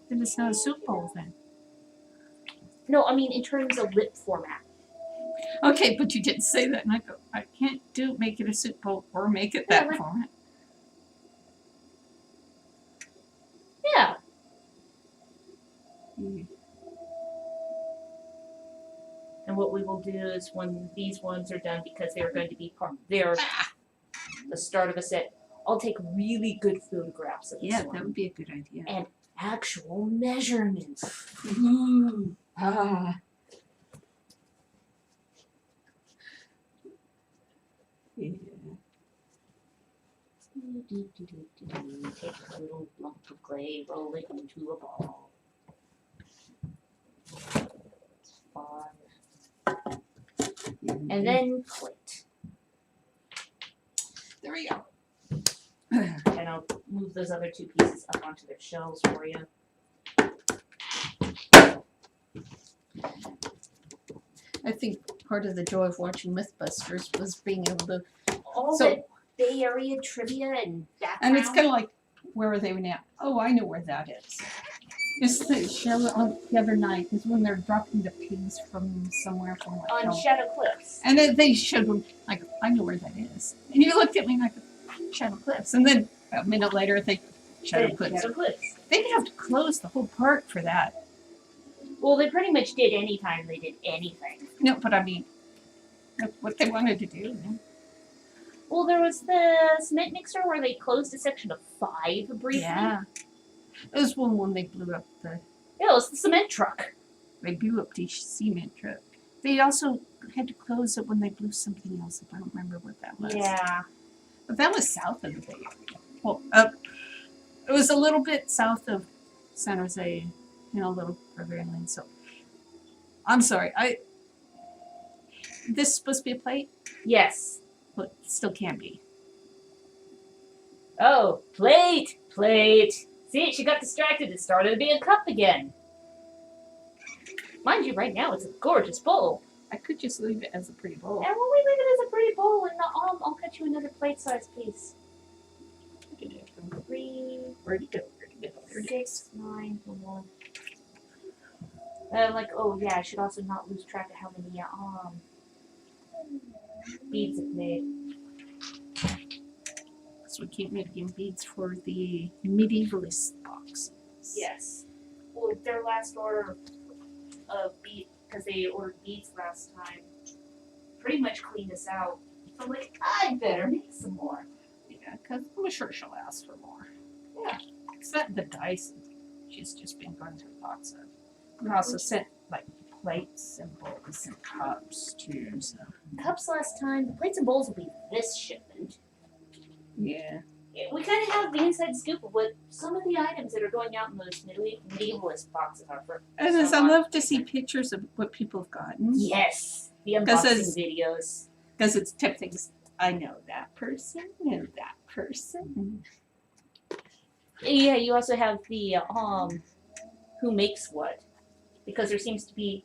S2: Then it's not a soup bowl then.
S1: No, I mean in terms of lip format.
S2: Okay, but you didn't say that, and I go, I can't make it a soup bowl or make it that
S1: Yeah,
S2: format.
S1: Yeah.
S2: Mm.
S1: And what we will do is when these ones are done, because they're going to be they're the start of a set, I'll take really good photographs of this
S2: Yeah,
S1: one.
S2: that would be a good idea.
S1: And actual measurements.
S2: Ooh.
S1: Ah.
S2: Yeah.
S1: Take a little lump of clay, roll it into a ball. It's fun. And then plate.
S2: There we go.
S1: And I'll move those other two pieces up onto their shelves for you.
S2: I think part of the joy of watching Mythbusters was being able to,
S1: All
S2: So-
S1: the Bay Area trivia and background.
S2: and it's kind of like, where are they now? Oh, I know where that is. It's the show on the other night is when they're dropping the pigs from somewhere from like
S1: on
S2: hell.
S1: Shadow Cliffs.
S2: And then they showed them, like, I know where that is. And you looked at me like, Shadow Cliffs. And then a minute later, they Shadow Cliffs.
S1: Shadow Cliffs.
S2: They'd have to close the whole park for that.
S1: Well, they pretty much did anytime they did anything.
S2: No, but I mean, that's what they wanted to do. Man.
S1: Well, there was the cement mixer where they closed a section of 5 briefly.
S2: Yeah. It was one when they blew up the
S1: Yeah, it was the cement truck.
S2: the cement truck. They also had to close it when they blew something else up. I don't remember what that was.
S1: Yeah.
S2: But that was south of the Bay Area. Well, it was a little bit south of San Jose, a little further inland. So, I'm sorry. This is supposed to be a plate,
S1: Yes.
S2: but it still can't be.
S1: Oh, plate, plate. See, she got distracted. It started to be a cup again. Mind you, right now it's a gorgeous bowl.
S2: I could just leave it as a pretty bowl.
S1: And when we leave it as a pretty bowl, and I'll cut you another plate-sized piece. 3,
S2: Where'd it go? Where'd it go? There it is.
S1: 6, 9, 1. Like, oh yeah, I should also not lose track of how many beads I've made.
S2: So we keep making beads for the medievalist boxes.
S1: Yes. Well, their last order of bead, because they ordered beads last time, pretty much cleaned us out. So I'm like, I better make some more.
S2: Yeah, because I'm sure she'll ask for more.
S1: Yeah.
S2: Except the dice, she's just been going through lots of. We also sent like plates and bowls and cups too. So
S1: Cups last time, the plates and bowls will be this shipment.
S2: yeah.
S1: We kind of have the inside scoop of what some of the items that are going out in those medievalist boxes are for.
S2: And as
S1: so
S2: I
S1: much
S2: love to see
S1: different.
S2: pictures of what people have gotten.
S1: Yes, the
S2: 'Cause
S1: unboxing
S2: as-
S1: videos.
S2: Because it's type things. I know that person and that person.
S1: Yeah, you also have the who makes what, because there seems to be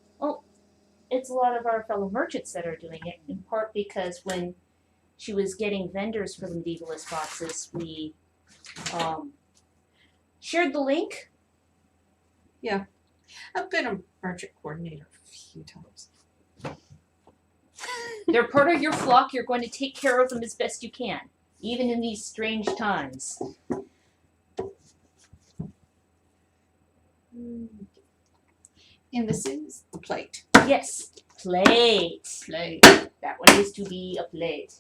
S1: it's a lot of our fellow merchants that are doing it, in part because when she was getting vendors for the medievalist boxes, we shared the link.
S3: I've been a merchant coordinator a few times.
S1: They're part of your flock. You're going to take care of them as best you can, even in these strange times.
S2: And this is the plate.
S1: Yes, plate.
S2: Plate.
S1: That one is to be a plate.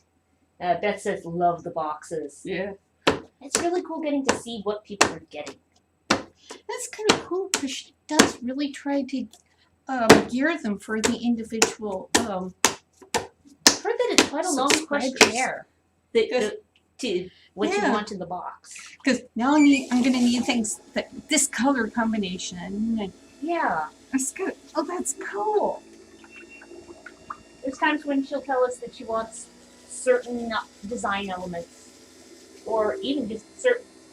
S1: Beth says, love the boxes.
S2: Yeah.
S1: It's really cool getting to see what people are getting.
S2: That's kind of cool because she does really try to gear them for the individual.
S1: I've heard that it's quite a long questionnaire to what you want in the box.
S2: Because now I'm going to need things that this color combination. And
S1: Yeah.
S2: that's good. Oh, that's cool.
S1: There's times when she'll tell us that she wants certain design elements, or even just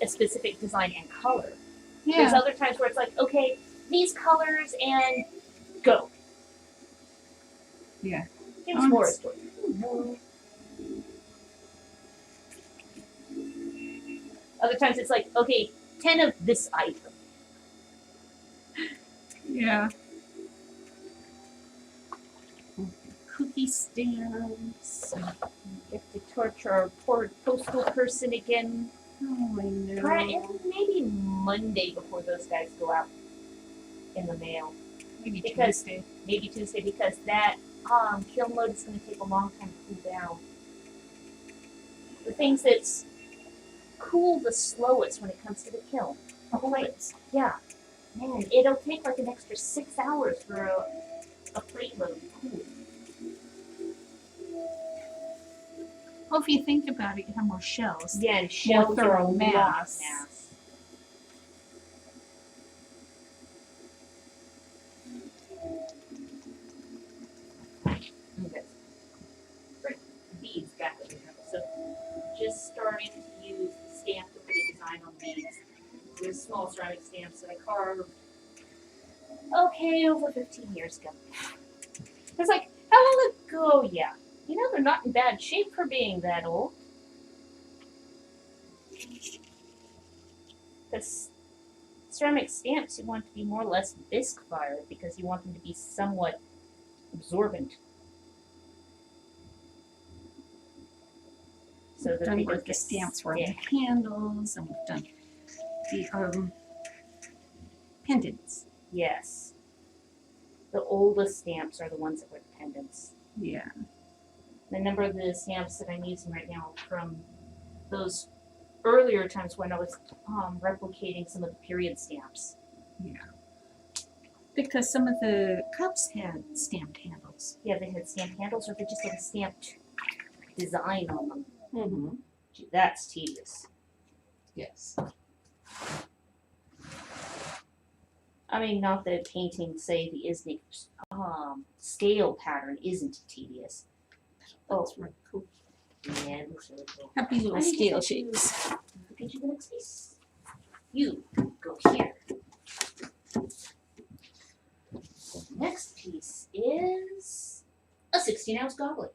S1: a specific design and color. There's other times where it's like, okay, these colors and go.
S2: Yeah.
S1: Give us more story. Other times it's like, okay, 10 of this item.
S2: Yeah. Cookie stamps.
S1: Get to torture our poor postal person again.
S2: Oh, I know.
S1: Maybe Monday before those guys go out in the mail.
S2: Maybe
S1: because-
S2: Tuesday.
S1: Maybe Tuesday, because that kiln load is going to take a long time to cool down. The things that's cool the slowest when it comes to the kiln.
S2: Plates.
S1: Yeah. Man, it'll take like an extra 6 hours for a plate load to cool.
S2: Well, if you think about it, you have more shells.
S1: Yeah, and shells are a
S2: thorough
S1: lot of
S2: mass.
S1: mass. Okay. Beads back over here. So just starting to use the stamp to put a design on beads. There's small ceramic stamps that I carved, over 15 years ago. It's like, how long ago? Yeah. You know, they're not in bad shape for being that old. Because ceramic stamps, you want to be more or less bisque fired because you want them to be somewhat absorbent. So
S2: We've
S1: that
S2: done
S1: they
S2: where
S1: don't
S2: the
S1: get
S2: stamps were on the
S1: stick.
S2: handles, and we've done the pendants.
S1: Yes. The oldest stamps are the ones that were the pendants.
S2: Yeah.
S1: The number of the stamps that I'm using right now are from those earlier times when I was replicating some of the period stamps.
S2: Because some of the cups had stamped handles.
S1: Yeah, they had stamped handles, or they just had a stamped design on them.
S3: Mm-hmm.
S1: Gee, that's tedious.
S3: Yes.
S1: I mean, not that painting, say, the ISNIC scale pattern isn't tedious.
S2: That's really cool.
S1: Yeah, it looks really cool.
S2: Happy little
S1: I need to
S2: scale
S1: get you-
S2: shapes.
S1: Get you the next piece. You go here. The next piece is a 16-ounce goblet.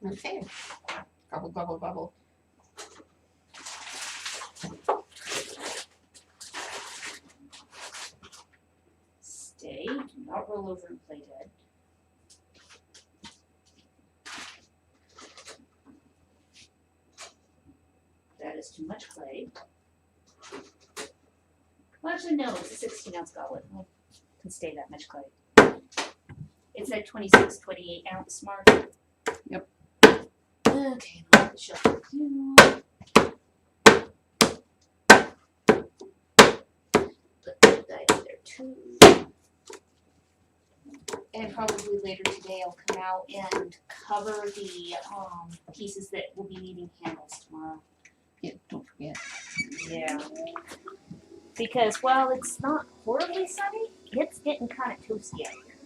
S3: Okay. Gobble, gobble, gobble.
S1: Stay. Do not roll over and play dead. That is too much clay. Well, actually, no, it's a 16-ounce goblet. It can stay that much clay. It's that 26, 28 ounce mark.
S2: Yep.
S1: Okay, let the shelf for you. Put that in there too. And probably later today I'll come out and cover the pieces that will be needing handles tomorrow.
S2: Yeah, don't forget.
S1: Yeah. Because while it's not horribly sunny, it's getting kind of toasty out here.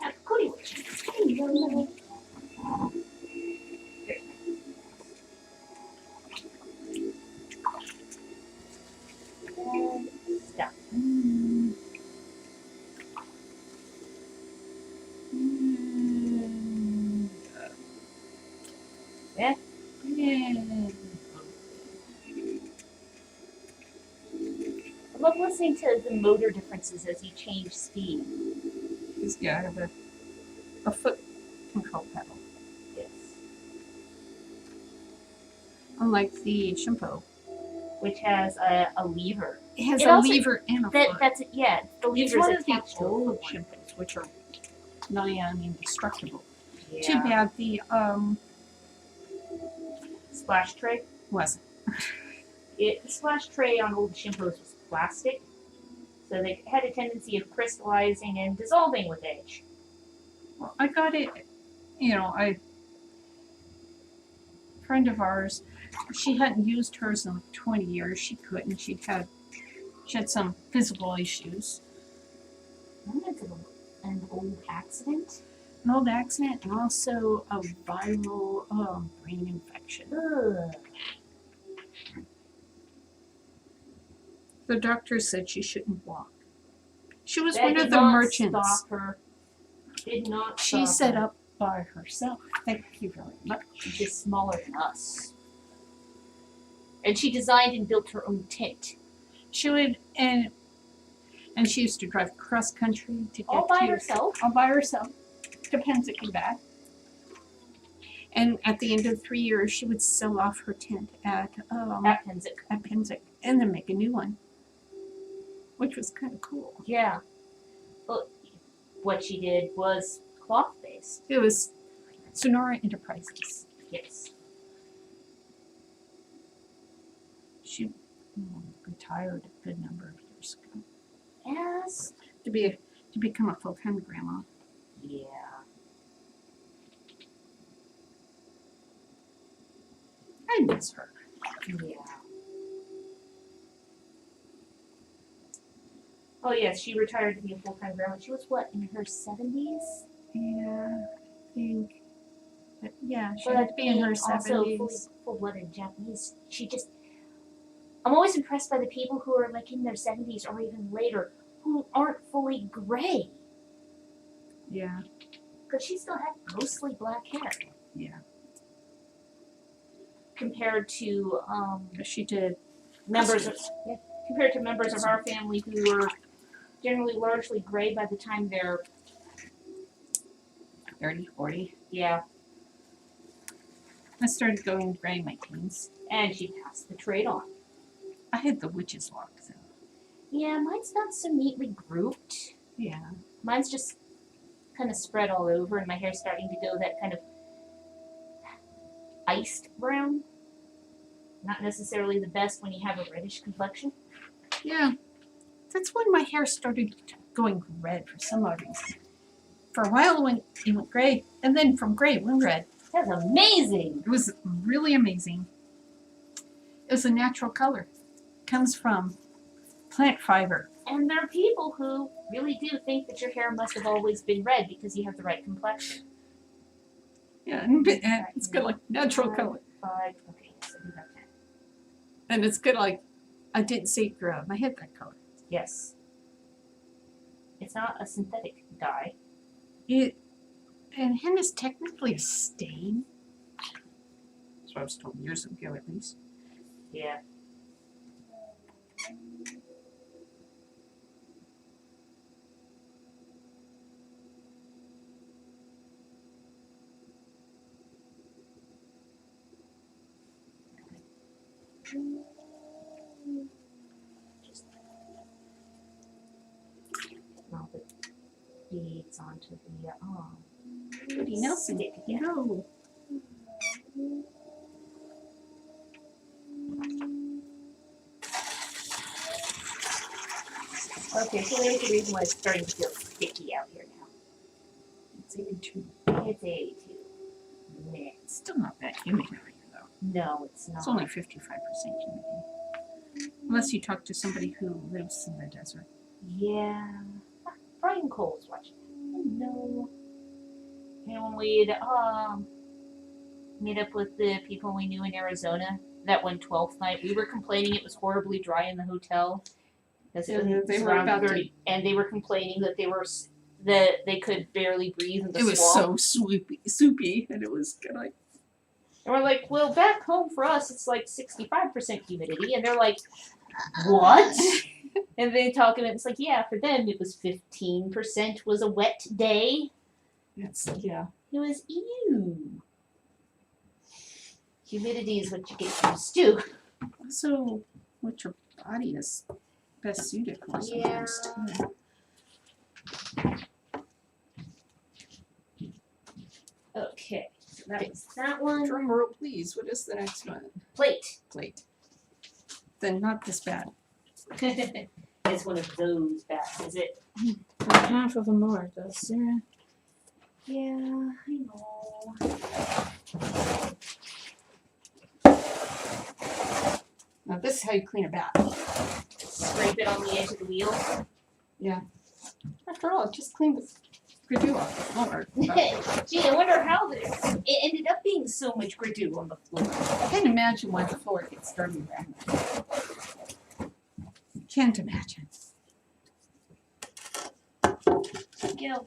S1: Now, Cody, hey, love listening to the motor differences as you change speed.
S2: Yeah, I have a foot control pedal.
S1: Yes.
S2: Unlike the Shimpo.
S1: Which has a lever.
S2: It has
S1: It
S2: a
S1: also-
S2: lever and a foot.
S1: That's yeah. The
S2: It's
S1: lever
S2: one
S1: is
S2: of the
S1: attached to a
S2: old
S1: foot.
S2: Shimpos, which are nigh on indestructible.
S1: Yeah.
S2: Too bad the
S1: Splash tray.
S2: wasn't.
S1: The splash tray on old Shimpos was plastic, so they had a tendency of crystallizing and dissolving with age.
S2: Well, I got it. A friend of ours, she hadn't used hers in like 20 years. She couldn't. She had some physical issues.
S1: Remnants of an old accident.
S2: An old accident and also a viral brain infection.
S1: Ugh. The
S2: The doctor said she shouldn't walk. She was
S1: That
S2: one
S1: did
S2: of the
S1: not
S2: merchants.
S1: Stop her. Did not.
S2: She
S1: stop
S2: set
S1: her.
S2: up by herself. Thank you very much.
S1: She's just smaller than us. And she designed and built her own tent.
S2: She would and she used to drive cross country to get
S1: All by
S2: to
S1: herself.
S2: all by herself. Depends if you back. And at the end of 3 years, she would sell off her tent at Penzic and then make a new one, which was kind of cool.
S1: Yeah. Well, what she did was cloth based.
S2: It was Sonora Enterprises.
S1: Yes.
S2: She retired a good number of years ago
S1: Yes.
S2: to become a full-time grandma.
S1: Yeah.
S2: I miss her.
S1: Yeah. Oh yes, she retired to be a full time grandma. She was what, in her 70s?
S2: Yeah, I think. But yeah, she
S1: But
S2: had to be in her
S1: being also
S2: 70s.
S1: full blooded Japanese. I'm always impressed by the people who are like in their 70s or even later who aren't fully gray.
S2: Yeah,
S1: Because she still had mostly black hair.
S2: yeah.
S1: Compared to
S2: She did.
S1: members of our family who were generally largely gray by the time they're
S2: 30, 40.
S1: yeah.
S2: I started going gray in my teens.
S1: And she passed the trade on.
S2: I had the witch's lock, though.
S1: Yeah, mine's not so neatly grouped.
S2: Yeah.
S1: Mine's just kind of spread all over, and my hair's starting to go that kind of iced brown. Not necessarily the best when you have a reddish complexion.
S2: Yeah. That's when my hair started going red for some odd reason. For a while it went gray, and then from gray it went red.
S1: That's amazing.
S2: It was really amazing. It was a natural color. It comes from plant fiber.
S1: And there are people who really do think that your hair must have always been red because you have the right complexion.
S2: Yeah, and it's got like natural color.
S1: 5, okay, so we have 10.
S2: And it's good like I didn't see it grow. My head that color.
S1: Yes. It's not a synthetic dye.
S2: And henna is technically a stain. That's what I was told years ago at least.
S1: Yeah. Just mount the beads onto the
S2: Judy Nelson.
S1: stick. Yeah.
S2: No.
S1: Okay, so there's the reason why it's starting to feel sticky out here now.
S2: It's 82.
S1: It's 82. Meh.
S2: It's still not that humid out here though.
S1: No, it's not.
S2: It's only 55% humidity. Unless you talk to somebody who lives in the desert.
S1: Yeah. Brian Cole's watching. Hello. And when we'd meet up with the people we knew in Arizona that one 12th night, we were complaining it was horribly dry in the hotel. Because
S2: Yeah,
S1: it was
S2: they were
S1: around
S2: about to-
S1: 30, and they were complaining that that they could barely breathe in the
S2: It was
S1: swamp.
S2: so soupy, and it was kind of like,
S1: And we're like, well, back home for us, it's like 65% humidity. And they're like, what? And they talk about it's like, yeah, for them it was 15% was a wet day.
S3: It's yeah.
S1: It was ew. Humidity is what you get from stew.
S2: Also, what your body is best suited for sometimes too.
S1: Okay, so that was that one.
S3: Drum roll, please. What is the next one?
S1: Plate.
S3: Plate.
S2: Then not this bad.
S1: It's one of those bats, is it?
S2: Half of them are, though, Sarah.
S1: Yeah, I know.
S3: Now this is how you clean a bat.
S1: Scrape it on the edge of the wheel.
S3: After all, just clean the gradue off the floor.
S1: Gee, I wonder how it ended up being so much gradue on the floor.
S3: I can't imagine why the floor gets dirty around that. Can't imagine.
S1: Go.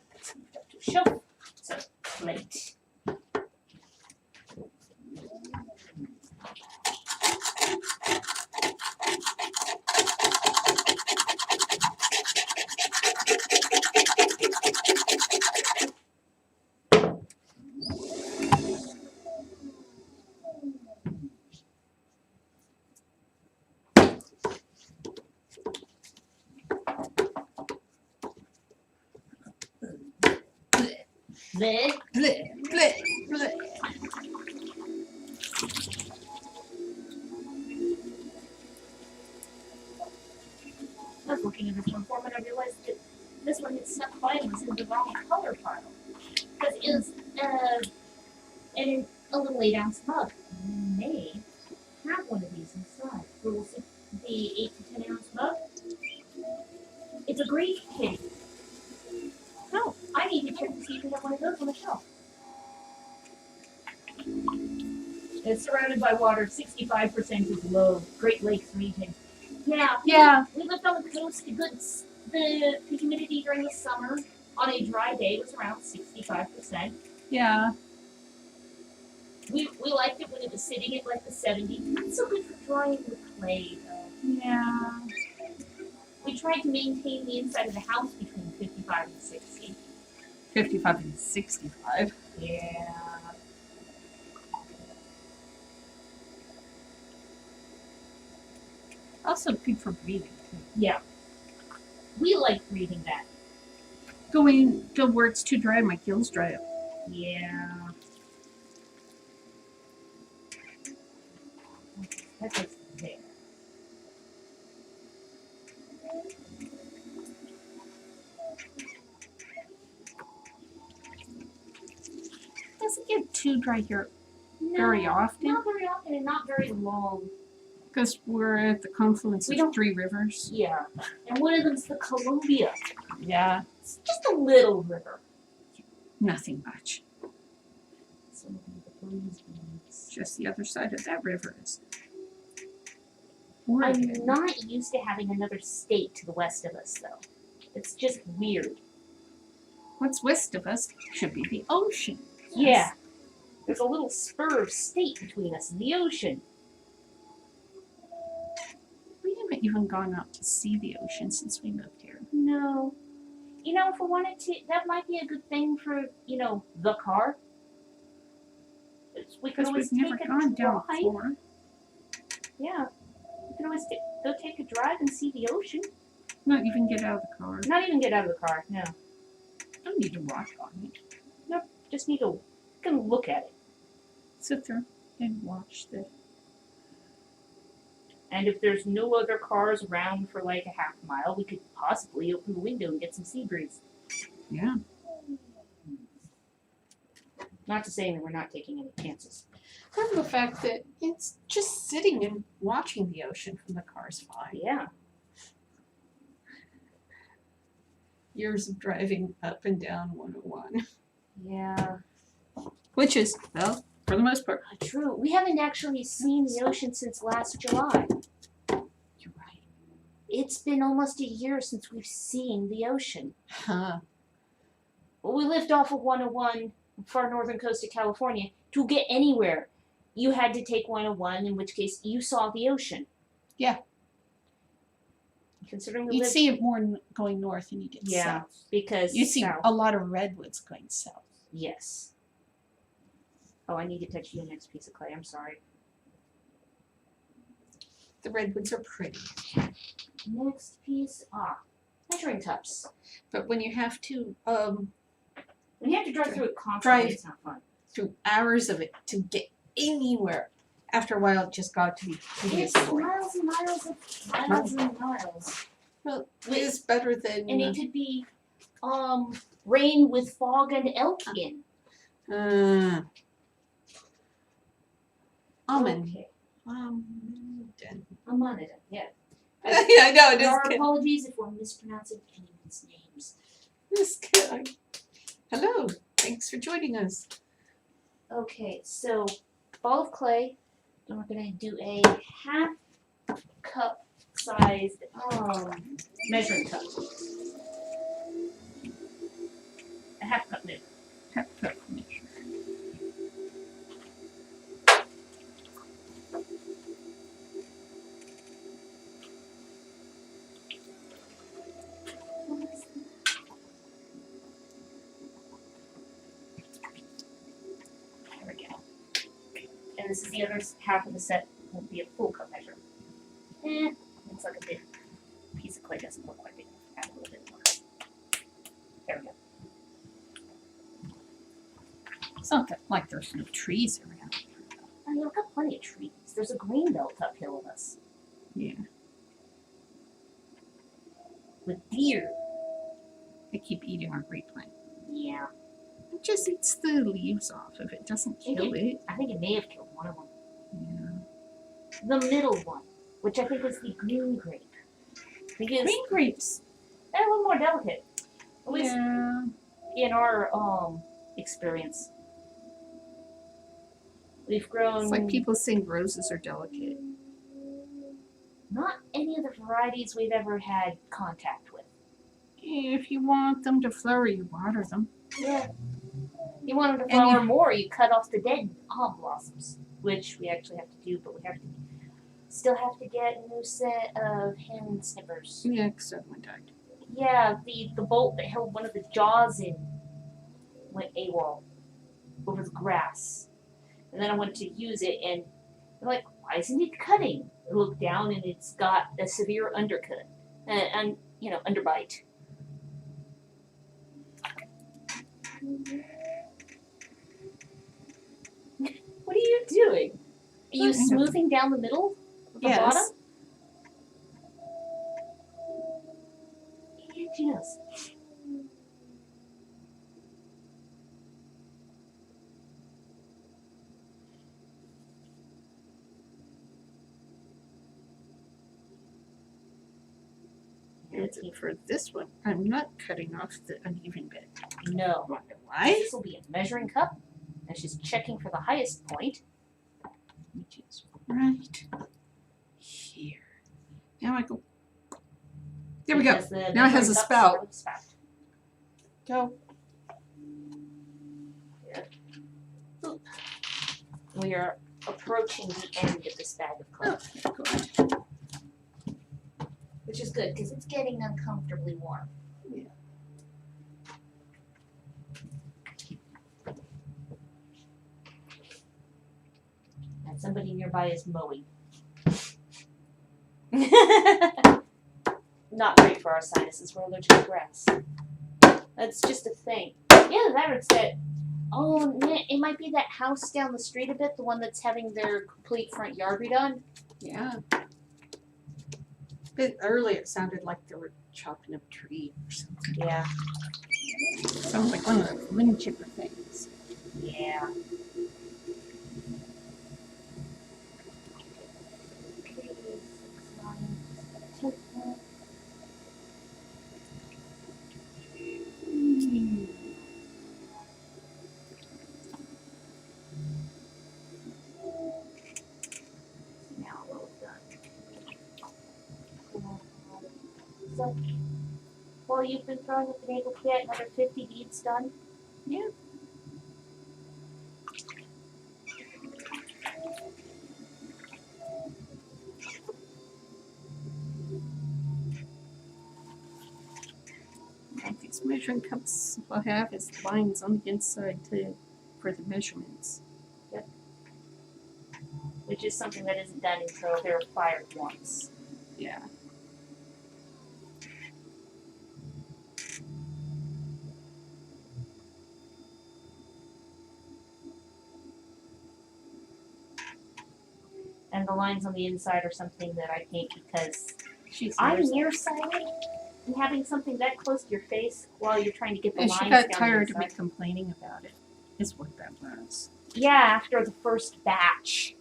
S1: Shelf. So, plate. Bleh.
S3: Bleh, bleh, bleh.
S1: I was looking at this one form and I realized that this one had snuck by and was in the wrong color pile. Because it was in a little 8-ounce mug. We may have one of these inside. We will see the 8 to 10 ounce mug. It's a grief kitty. Oh, I need to check to see if we have one of those on the shelf. It's surrounded by water. 65% is low. Great Lakes region. Yeah.
S2: Yeah.
S1: We lived on the coast. The humidity during the summer on a dry day was around 65%.
S2: Yeah.
S1: We liked it when it was sitting at like the 70s. Not so good for drying the clay though.
S2: Yeah.
S1: We tried to maintain the inside of the house between 55 and 60.
S2: 55 and 65.
S1: Yeah.
S2: Also good for breathing too.
S1: Yeah. We like breathing that.
S2: Go where it's too dry, my gills dry up.
S1: Yeah. That goes there.
S2: Doesn't get too dry here
S1: No,
S2: very often
S1: Not very often and not very long.
S2: because we're at the confluence
S1: We
S2: of
S1: don't-
S2: 3 rivers.
S1: Yeah. And one of them's the Columbia.
S2: Yeah.
S1: It's just a little river.
S2: Nothing much.
S1: So the breeze winds.
S2: Just the other side of that river is.
S1: I'm
S2: Oregon.
S1: not used to having another state to the west of us though. It's just weird.
S2: What's west of us should be the ocean.
S1: Yeah. There's a little spur of state between us and the ocean.
S2: We haven't even gone out to see the ocean since we moved here.
S1: No. You know, if we wanted to, that might be a good thing for, you know, the car. We could
S2: Because
S1: always
S2: we've
S1: take
S2: never
S1: a
S2: gone down
S1: drive.
S2: Florida.
S1: Yeah. We could always go take a drive and see the ocean.
S2: Not even get out of the car.
S1: Not even get out of the car, no.
S2: Don't need to walk on it.
S1: Just need to kind of look at it.
S2: Sit there and watch the.
S1: And if there's no other cars around for like a half mile, we could possibly open the window and get some sea breeze.
S2: Yeah.
S1: Not to say that we're not taking any chances.
S3: Part of the fact that it's just sitting and watching the ocean from the car's fine.
S1: Yeah.
S3: Years of driving up and down 101.
S1: Yeah.
S2: Which is, well, for the most part.
S1: True. We haven't actually seen the ocean since last July.
S3: You're right.
S1: It's been almost a year since we've seen the ocean.
S3: Huh.
S1: Well, we lived off of 101, far northern coast of California. To get anywhere, you had to take 101, in which case you saw the ocean.
S3: Yeah.
S1: considering we
S2: You'd
S1: live,
S2: see it more going north than you did
S1: yeah,
S2: south.
S1: because
S2: You see
S1: south.
S2: a lot of redwoods going south.
S1: Yes. Oh, I need to touch your next piece of clay. I'm sorry.
S3: The redwoods are pretty.
S1: Next piece, measuring cups.
S3: But when you have to
S1: When you have to drive through it constantly,
S3: Drive.
S1: it's not fun.
S3: through hours of it to get anywhere, after a while it just got to be
S1: It's
S3: tedious and boring.
S1: miles and miles and miles.
S3: Well, it is better than
S1: And it could be rain with fog and elk in.
S3: almond.
S1: Okay.
S3: Almond.
S1: Almond, yeah.
S3: Yeah, I know it is
S1: Our
S3: good.
S1: apologies if we're mispronouncing anyone's names.
S3: It's good. Hello, thanks for joining us.
S1: Okay, so ball of clay, and we're gonna do a half cup sized measuring cup. A half cup measure.
S2: Half cup measure.
S1: There we go. And this is the other half of the set, will be a full cup measure. Looks like a big piece of clay doesn't look quite big. Add a little bit more. There we go.
S2: It's not that like there's no trees around.
S1: Oh, yeah, we've got plenty of trees. There's a green belt uphill of us
S2: Yeah.
S1: with deer.
S2: They keep eating our grape plant.
S1: Yeah,
S2: It just eats the leaves off of it. Doesn't kill it.
S1: I think it may have killed one of them.
S2: Yeah.
S1: The middle one, which I think was the green grape. Because
S2: Green grapes.
S1: they're a little more delicate. At least
S2: Yeah.
S1: in our experience. We've grown
S3: It's like people think roses are delicate.
S1: not any of the varieties we've ever had contact with.
S2: If you want them to flower, you water them.
S1: Yeah. You want them to
S2: And
S1: flower more, you cut off the dead blossoms, which we actually have to do, but we have to still have to get a new set of hen snippers.
S3: Yeah, because that one died.
S1: Yeah, the bolt that held one of the jaws in went AWOL over the grass. And then I went to use it and I'm like, why isn't it cutting? I look down and it's got a severe undercut. And underbite. What are you doing? Are you smoothing down the middle of the
S3: Yes.
S1: bottom? Yeah, she knows.
S3: And for this one, I'm not cutting off the uneven bit.
S1: No.
S3: Wonder why?
S1: This will be a measuring cup, and she's checking for the highest point.
S3: Which is right here. Now I go. There we go.
S1: because the
S3: Now it has
S1: measuring
S3: a
S1: cups
S3: spout.
S1: have a spout.
S3: Go.
S1: We are approaching the end of this bag of clay,
S3: Oh, good.
S1: which is good because it's getting uncomfortably warm.
S3: Yeah.
S1: And somebody nearby is mowing. Not great for our sinuses. We're allergic to grass. That's just a thing. Yeah, that or it's that. Oh, it might be that house down the street a bit, the one that's having their complete front yard redone.
S3: Yeah. But earlier it sounded like they were chopping up a tree or something.
S1: Yeah.
S2: Sounds like one of those wind chipper things.
S1: Yeah. Now we're done. So, while you've been throwing, you've been able to get another 50 beads done?
S3: Yeah. Most measuring cups will have is lines on the inside too, for the measurements.
S1: Which is something that isn't done until they're fired once.
S3: Yeah.
S1: And the lines on the inside are something that I paint because
S3: She's
S1: I'm
S3: nearsighted.
S1: nearsighted, and having something that close to your face while you're trying to get the
S3: And
S1: lines
S3: she
S1: down
S3: got
S1: the
S3: tired of me
S1: inside.
S3: complaining about it, is what that was.
S1: Yeah, after the first batch.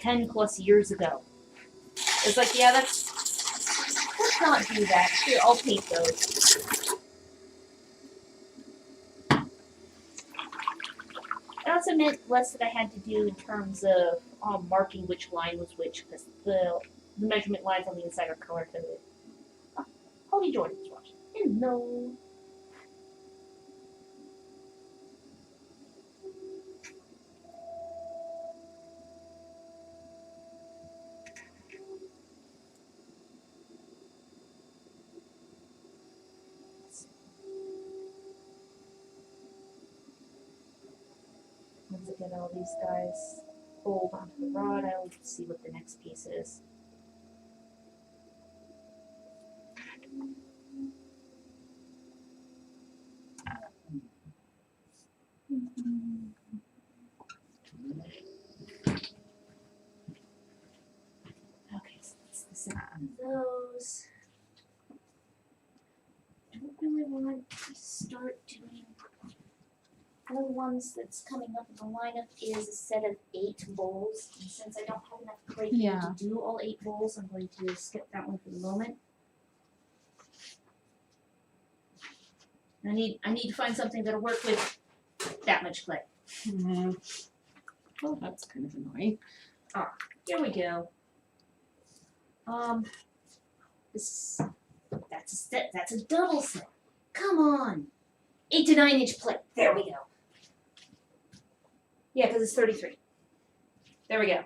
S1: 10 plus years ago. It's like, yeah, let's not do that. Here, I'll paint those. It also meant less that I had to do in terms of marking which line was which, because the measurement lines on the inside are color coded. Oh, Holly Jordan's watching. Hello. Once I get all these guys pulled onto the rod, I'll see what the next piece is. Okay, so that's the set of those. I don't really want to start doing. One of the ones that's coming up in the lineup is a set of 8 bowls. And since I don't have enough clay here
S3: Yeah.
S1: to do all 8 bowls, I'm going to skip that one for the moment. I need to find something that'll work with that much clay.
S3: Well, that's kind of annoying.
S1: Here we go. This that's a double set. Come on, 8 to 9 inch plate. There we go. Yeah, because it's 33. There we go.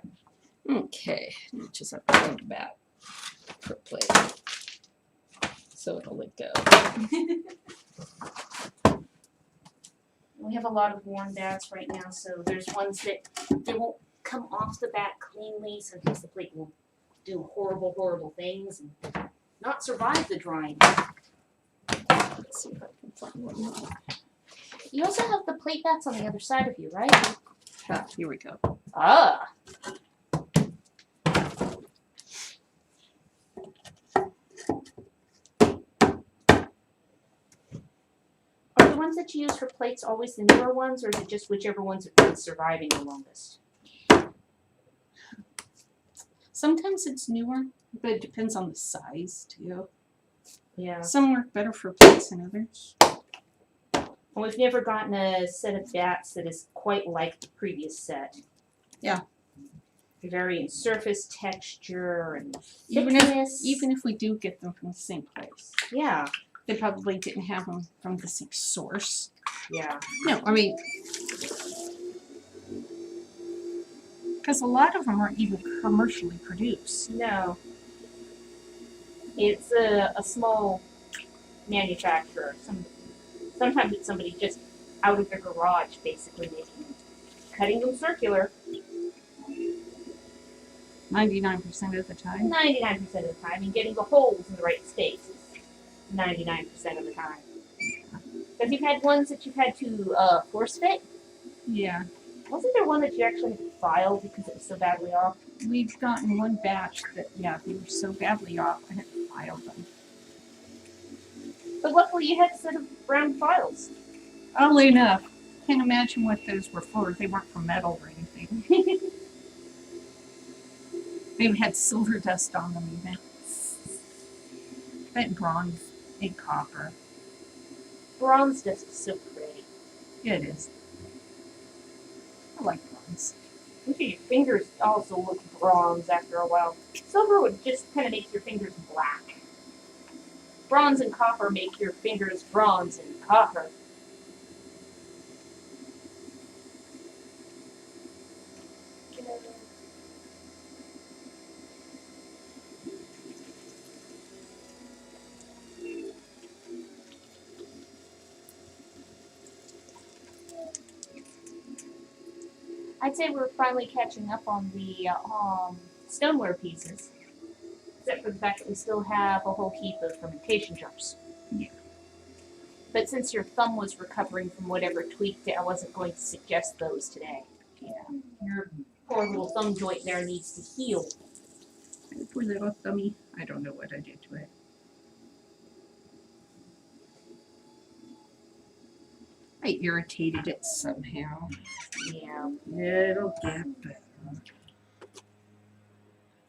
S3: Okay, just have to think about per plate. So it'll let go.
S1: We have a lot of worn bats right now, so there's ones that they won't come off the bat cleanly. Sometimes the plate will do horrible, horrible things and not survive the drying.
S3: Let's see if I can find one more.
S1: You also have the plate bats on the other side of you, right?
S3: Ah, here we go.
S1: Ah. Are the ones that you use for plates always the newer ones, or is it just whichever ones have been surviving the longest?
S3: Sometimes it's newer, but it depends on the size too.
S1: Yeah.
S3: Some work better for plates than others.
S1: And we've never gotten a set of bats that is quite like the previous set.
S3: Yeah.
S1: They vary in surface texture and
S3: Even
S1: thickness.
S3: if we do get them from the same place,
S1: Yeah.
S3: they probably didn't have them from the same source.
S1: Yeah.
S3: No, I mean, because a lot of them aren't even commercially produced.
S1: No. It's a small manufacturer. Sometimes it's somebody just out of their garage basically making them. Cutting them circular
S3: 99% of the time.
S1: 99% of the time and getting the holes in the right spaces 99% of the time. Because you've had ones that you've had to force fit.
S3: Yeah.
S1: Wasn't there one that you actually had to file because it was so badly off?
S3: We've gotten one batch that, yeah, they were so badly off, I had to file them.
S1: But luckily you had a set of round files.
S3: Oddly enough, can't imagine what those were for. They weren't for metal or anything. They had silver dust on them even. But bronze and copper.
S1: Bronze dust is so pretty.
S3: Yeah, it is. I like bronze.
S1: Look at your fingers also look bronze after a while. Silver would just kind of make your fingers black. Bronze and copper make your fingers bronze and copper.
S2: I'd say we're finally catching up on the stoneware pieces. Except for the fact that we still have a whole heap of fermentation jars.
S3: Yeah.
S2: But since your thumb was recovering from whatever tweaked it, I wasn't going to suggest those today.
S3: Yeah.
S2: Your poor little thumb joint there needs to heal.
S3: Poor little thummy. I don't know what I did to it. I irritated it somehow.
S2: Yeah.
S3: It'll get better.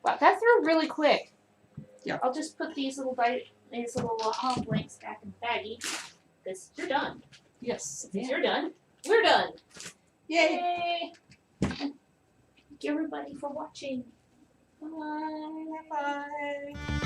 S2: Wow, that threw really quick.
S3: Yeah.
S2: I'll just put these little blanks back in the baggie. Because you're done.
S3: Yes.
S2: Since you're done, we're done.
S3: Yay!
S2: Thank you everybody for watching.
S3: Bye. Bye.